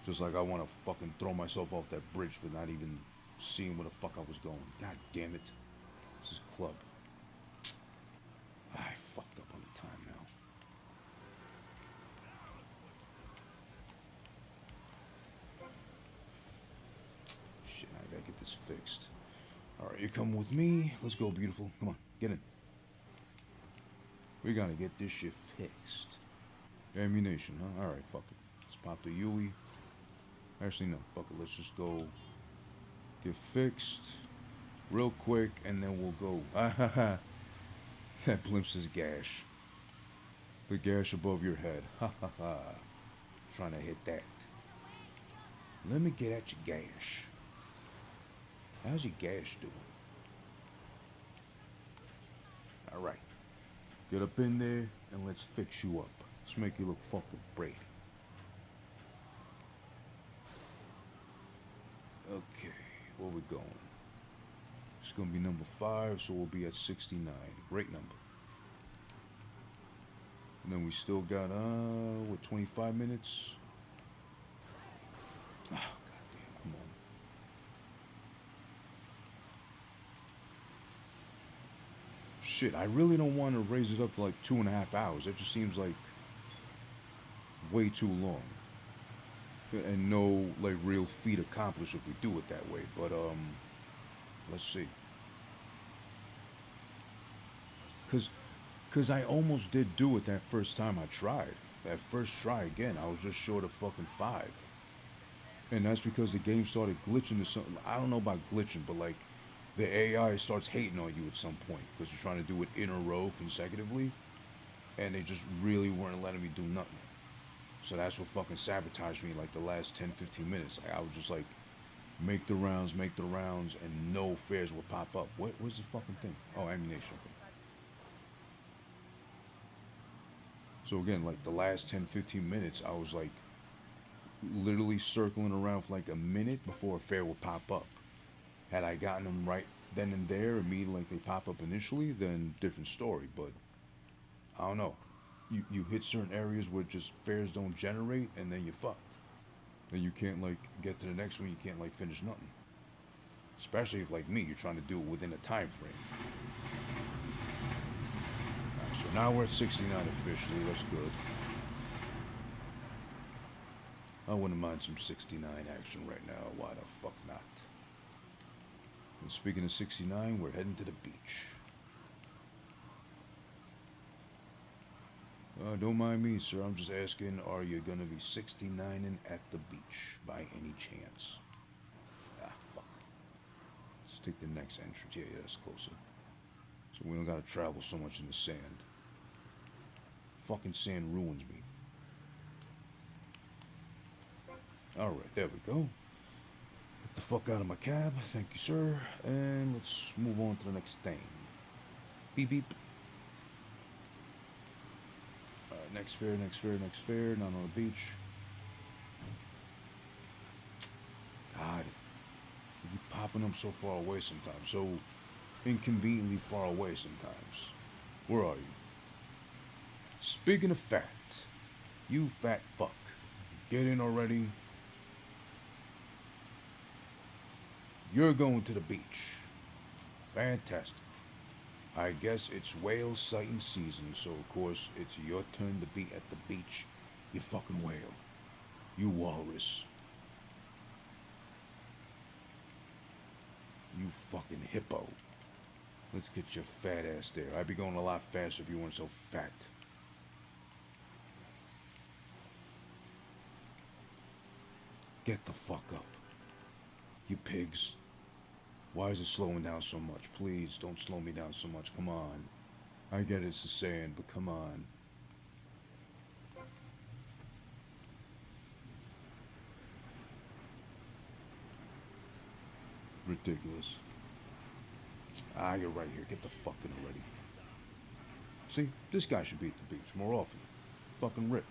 Just like I want to fucking throw myself off that bridge for not even seeing where the fuck I was going. God damn it. This is club. I fucked up on the time now. Shit, I gotta get this fixed. Alright, you come with me. Let's go, beautiful. Come on, get in. We gotta get this shit fixed. Ammunition, huh? Alright, fuck it. Let's pop the Yui. Actually, no, fuck it. Let's just go get fixed real quick, and then we'll go. That blimps his gash. The gash above your head. Ha ha ha. Trying to hit that. Let me get at your gash. How's your gash doing? Alright. Get up in there and let's fix you up. Let's make you look fucking Brady. Okay, where we going? It's gonna be number 5, so we'll be at 69. Great number. And then we still got, 25 minutes? Oh, goddamn, come on. Shit, I really don't want to raise it up to like 2.5 hours. That just seems like way too long. and no like real feat accomplished if we do it that way. But let's see, cause cause I almost did do it that first time I tried. That first try again, I was just short of fucking five, and that's because the game started glitching or something. I don't know about glitching, but like the AI starts hating on you at some point because you're trying to do it in a row consecutively, and they just really weren't letting me do nothing. So that's what fucking sabotaged me like the last 10, 15 minutes. Like, I was just like, make the rounds, and no fares will pop up. Where's the fucking thing? Oh, ammunition. So again, like the last 10, 15 minutes, I was like literally circling around for like a minute before a fare would pop up. Had I gotten them right then and there, immediately like they pop up initially, then different story. But I don't know. You hit certain areas where just fares don't generate, and then you fucked. Then you can't like get to the next one. You can't like finish nothing. Especially if like me, you're trying to do it within a time frame. Alright, so now we're at 69 officially. That's good. I wouldn't mind some 69 action right now. Why the fuck not? And speaking of 69, we're heading to the beach. Don't mind me, sir. I'm just asking, are you gonna be 69ing at the beach by any chance? Ah, fuck. Let's take the next entrance. Yeah, that's closer. So we don't gotta travel so much in the sand. Fucking sand ruins me. Alright, there we go. Get the fuck out of my cab. Thank you, sir. And let's move on to the next thing. Beep beep. Next fair, next fair, next fair. Not on the beach. God. You keep popping up so far away sometimes. So inconveniently far away sometimes. Where are you? Speaking of fat. You fat fuck. Get in already. You're going to the beach. Fantastic. I guess it's whale sighting season, so of course it's your turn to be at the beach. You fucking whale. You walrus. You fucking hippo. Let's get your fat ass there. I'd be going a lot faster if you weren't so fat. Get the fuck up. You pigs. Why is it slowing down so much? Please don't slow me down so much. Come on. I get it's the sand, but come on. Ridiculous. Ah, you're right here. Get the fuck in already. See, this guy should be at the beach more often. Fucking ripped.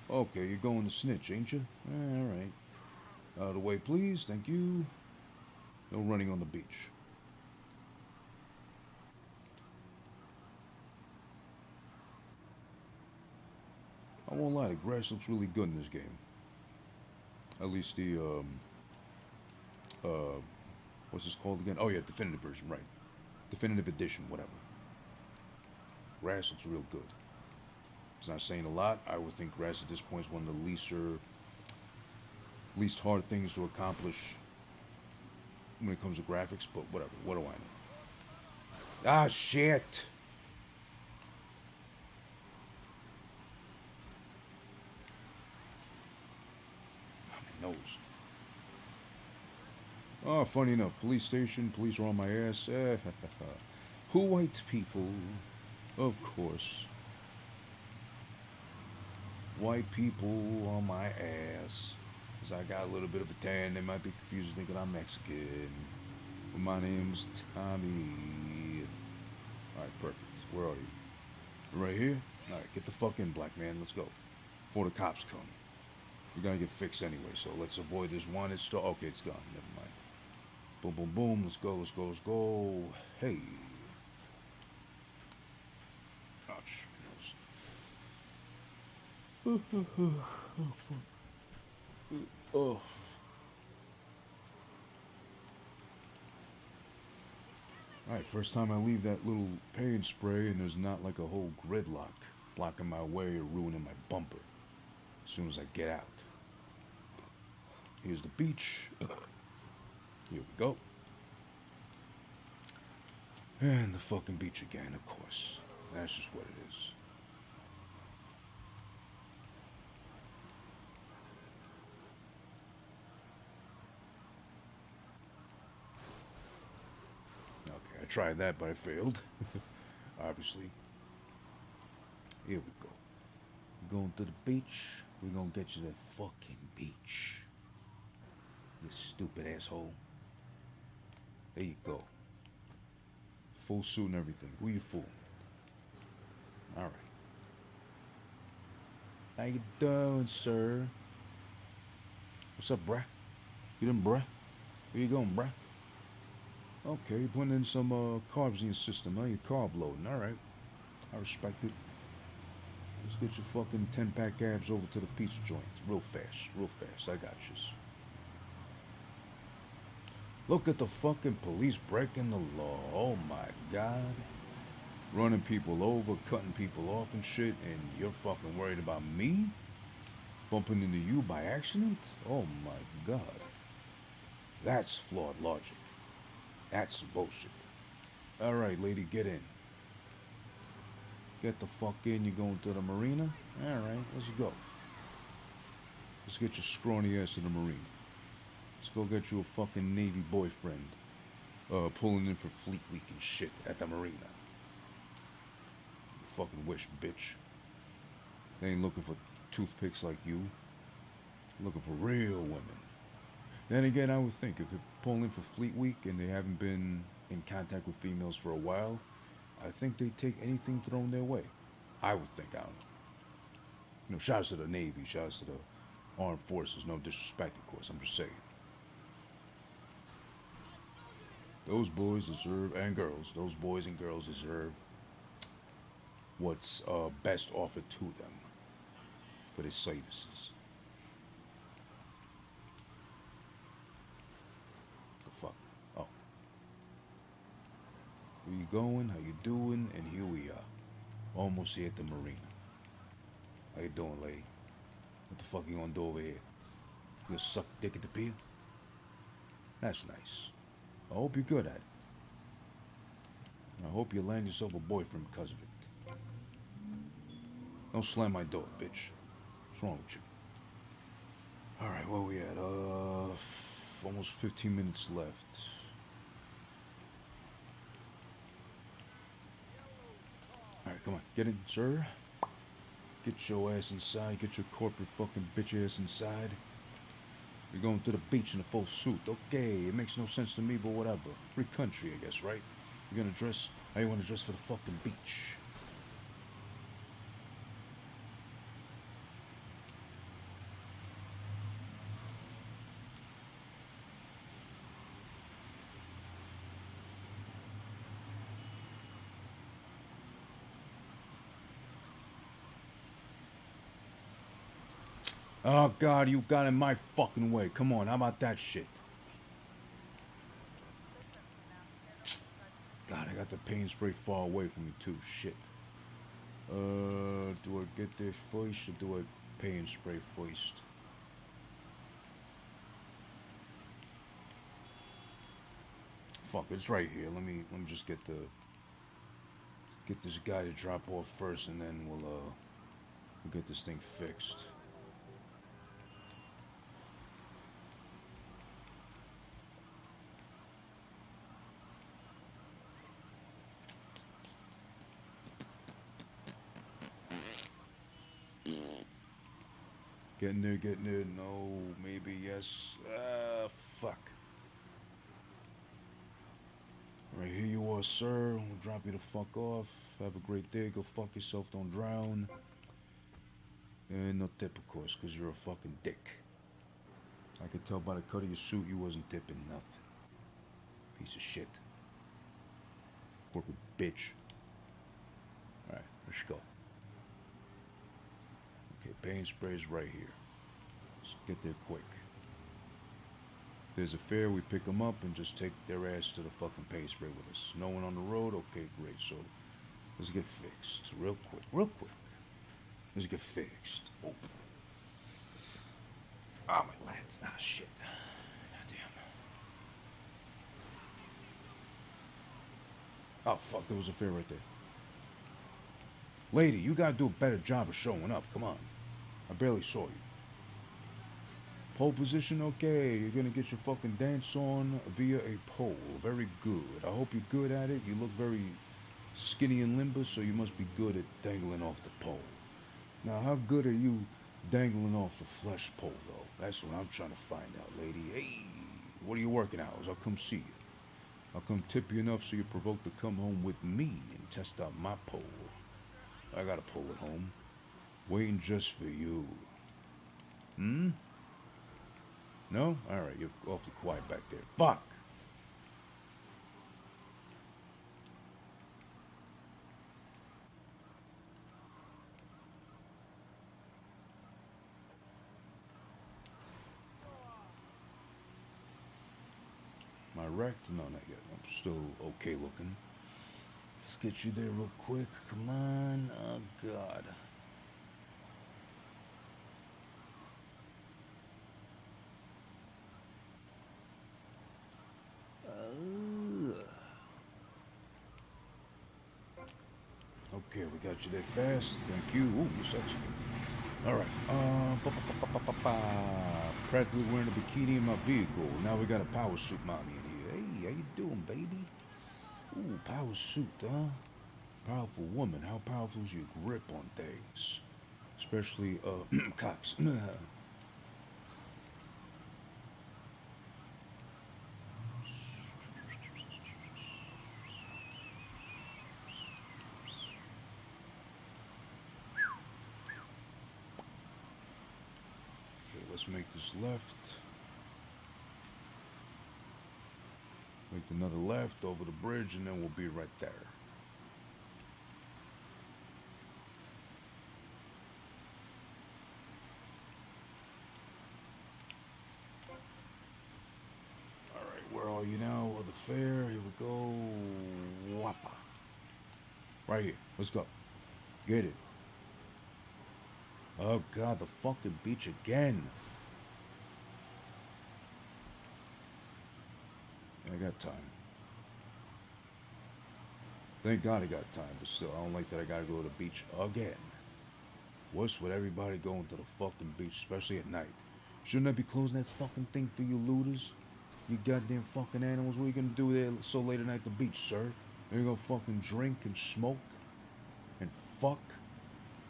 Okay, you're going to snitch, ain't you? Alright. Out of the way, please. Thank you. No running on the beach. I won't lie, the grass looks really good in this game. At least the, uh, what's this called again? Oh yeah, definitive version, right. Definitive edition, whatever. Grass looks real good. It's not saying a lot. I would think grass at this point is one of the least hard things to accomplish when it comes to graphics, but whatever. What do I know? Ah, shit! My nose. Oh, funny enough, police station, police are on my ass. Who white people? Of course. White people on my ass. Because I got a little bit of a tan. They might be confused thinking I'm Mexican. But my name's Tommy. Alright, perfect. Where are you? Right here? Alright, get the fuck in, black man. Let's go. Before the cops come. You're gonna get fixed anyway, so let's avoid this wanted store. Okay, it's gone. Never mind. Boom, boom, boom. Let's go, let's go, let's go. Hey. Ouch. Oh, fuck. Oh. Alright, first time I leave that little paint spray and there's not like a whole gridlock blocking my way or ruining my bumper as soon as I get out. Here's the beach. Here we go. And the fucking beach again, of course. That's just what it is. Okay, I tried that, but I failed. Obviously. Here we go. We're going to the beach. We're gonna get you that fucking beach. You stupid asshole. There you go. Full suit and everything. Who you fooling? Alright. How you doing, sir? What's up, bruh? You done, bruh? Where you going, bruh? Okay, you're putting in some carbs in your system, huh? You're carb loading. Alright. I respect it. Let's get your fucking 10-pack abs over to the pizza joint. Real fast. Real fast. I got you. Look at the fucking police breaking the law. Oh my god. Running people over, cutting people off and shit, and you're fucking worried about me? Bumping into you by accident? Oh my god. That's flawed logic. That's some bullshit. Alright, lady, get in. Get the fuck in. You're going to the marina? Alright, let's go. Let's get your scrawny ass to the marina. Let's go get you a fucking Navy boyfriend. Pulling in for Fleet Week and shit at the marina. You fucking wish, bitch. They ain't looking for toothpicks like you. Looking for real women. Then again, I would think if you're pulling in for Fleet Week and they haven't been in contact with females for a while, I think they take anything thrown their way. I would think, I don't know. You know, shouts to the Navy, shouts to the Armed Forces. No disrespect, of course, I'm just saying. Those boys deserve, and girls, those boys and girls deserve what's best offered to them for their services. The fuck? Oh. Where you going? How you doing? And here we are. Almost here at the marina. How you doing, lady? What the fuck you gonna do over here? You gonna suck dick at the pier? That's nice. I hope you're good at it. I hope you land yourself a boyfriend because of it. Don't slam my door, bitch. What's wrong with you? Alright, where we at? Almost 15 minutes left. Alright, come on. Get in, sir. Get your ass inside. Get your corporate fucking bitch ass inside. You're going to the beach in a full suit. Okay, it makes no sense to me, but whatever. Free country, I guess, right? You're gonna dress how you want to dress for the fucking beach. Oh, God, you got in my fucking way. Come on, how about that shit? God, I got the paint spray far away from me, too. Shit. Do I get there first or do I paint spray first? Fuck, it's right here. Let me just get this guy to drop off first, and then we'll get this thing fixed. Getting there, no, maybe, yes, fuck. Right, here you are, sir, we'll drop you the fuck off, have a great day, go fuck yourself, don't drown. And no tip, of course, because you're a fucking dick. I could tell by the cut of your suit you wasn't tipping nothing. Piece of shit. Corporate bitch. Alright, let's go. Okay, paint spray's right here. Let's get there quick. If there's a fare, we pick them up and just take their ass to the fucking paint spray with us. No one on the road? Okay, great. So, let's get fixed. Real quick, real quick. Let's get fixed. Oh. Ah, my lens. Ah, shit. Oh, fuck, there was a fair right there. Lady, you gotta do a better job of showing up. Come on. I barely saw you. Pole position, okay. You're gonna get your fucking dance on via a pole. Very good. I hope you're good at it. You look very skinny and limber, so you must be good at dangling off the pole. Now, how good are you dangling off the flesh pole, though? That's what I'm trying to find out, lady. Hey, what are your working hours? I'll come see you. I'll come tip you enough so you're provoked to come home with me and test out my pole. I got a pole at home, waiting just for you. Hmm? No? Alright, you're awfully quiet back there. Fuck! Am I wrecked? No, not yet. I'm still okay looking. Let's get you there real quick. Come on. Oh, God. Okay, we got you there fast. Thank you. Ooh, you're sexy. All right. Practically wearing a bikini in my vehicle. Now we got a power suit mommy in here. Hey, how you doing, baby? Ooh, power suit, huh? Powerful woman. How powerful is your grip on things? Especially, cocks. Okay, let's make this left. Make another left over the bridge, and then we'll be right there. All right, where are you now? Oh, the fair. Here we go. Wappa. Right here. Let's go. Get it. Oh, God, the fucking beach again. I got time. Thank God I got time, but still, I don't like that I gotta go to the beach again. What's with everybody going to the fucking beach, especially at night? Shouldn't I be closing that fucking thing for you looters? You goddamn fucking animals, what are you gonna do there so late at night at the beach, sir? Are you gonna fucking drink and smoke and fuck?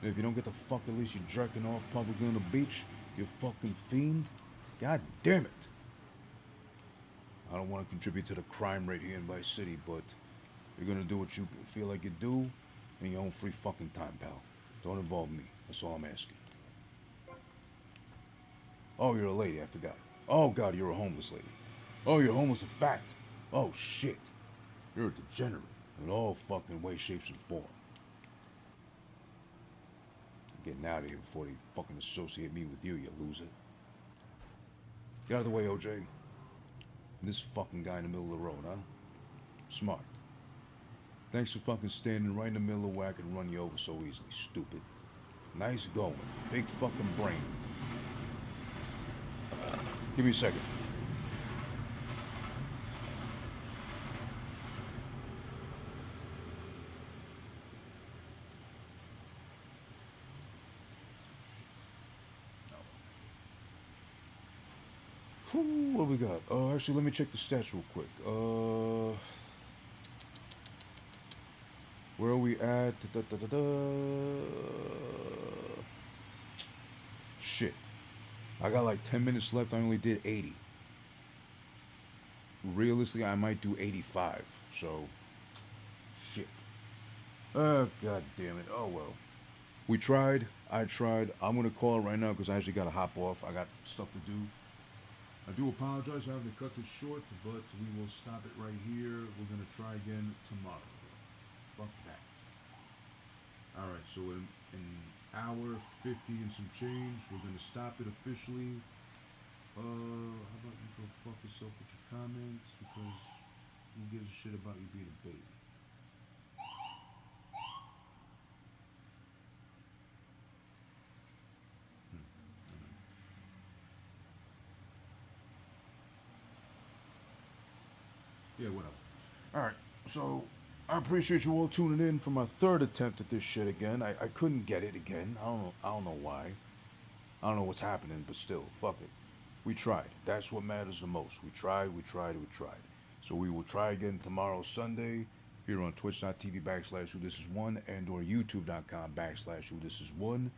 And if you don't get the fuck, at least you're jerking off publicly on the beach, you fucking fiend. God damn it. I don't want to contribute to the crime rate here in Vice City, but you're gonna do what you feel like you do in your own free fucking time, pal. Don't involve me. That's all I'm asking. Oh, you're a lady, I forgot. Oh, God, you're a homeless lady. Oh, you're homeless in fact. Oh, shit. You're a degenerate in all fucking ways, shapes, and form. I'm getting out of here before they fucking associate me with you, you loser. Get out of the way, OJ. This fucking guy in the middle of the road, huh? Smart. Thanks for fucking standing right in the middle of where I can run you over so easily, stupid. Nice going. Big fucking brain. Give me a second. Whew, what do we got? Actually, let me check the stats real quick. Where are we at? Shit. I got like 10 minutes left. I only did 80. Realistically, I might do 85. So, shit. Oh, god damn it. Oh, well. We tried. I tried. I'm going to call it right now because I actually got to hop off. I got stuff to do. I do apologize for having to cut this short, but we will stop it right here. We're going to try again tomorrow. Fuck that. Alright, so in an hour, 50 and some change, we're going to stop it officially. How about you go fuck yourself with your comments, because who gives a shit about you being a baby? Yeah, whatever. Alright, so I appreciate you all tuning in for my third attempt at this shit again. I couldn't get it again. I don't know why. I don't know what's happening, but still, fuck it. We tried. That's what matters the most. We tried, we tried, we tried. So we will try again tomorrow, Sunday, here on twitch.tv backslash who this is one and or youtube.com backslash who this is one.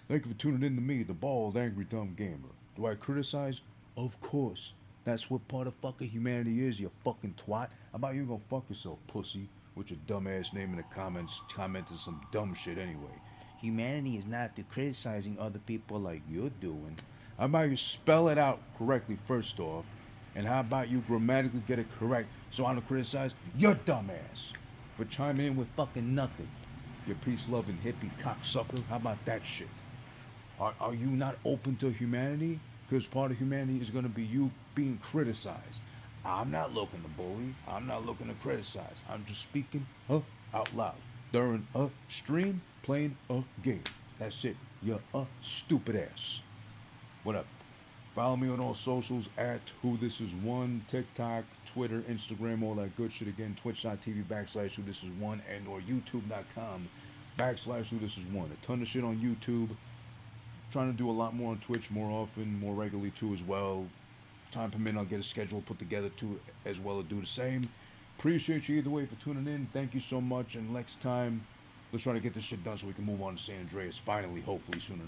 Thank you for tuning in to me, the bald, angry, dumb gamer. Do I criticize? Of course. That's what part of fucking humanity is, you fucking twat. How about you gonna fuck yourself, pussy? With your dumb ass name in the comments, commenting some dumb shit anyway. Humanity is not to criticizing other people like you're doing. How about you spell it out correctly first off? And how about you grammatically get it correct so I don't criticize your dumb ass for chiming in with fucking nothing? You peace-loving hippie cocksucker. How about that shit? Are you not open to humanity? Because part of humanity is going to be you being criticized. I'm not looking to bully. I'm not looking to criticize. I'm just speaking out loud during a stream, playing a game. That's it. You're a stupid ass. What up? Follow me on all socials at who this is one, TikTok, Twitter, Instagram, all that good shit. Again, twitch.tv backslash who this is one and or youtube.com backslash who this is one. A ton of shit on YouTube. Trying to do a lot more on Twitch more often, more regularly too as well. Time permitting, I'll get a schedule put together too as well to do the same. Appreciate you either way for tuning in. Thank you so much. And next time, let's try to get this shit done so we can move on to San Andreas finally, hopefully sooner.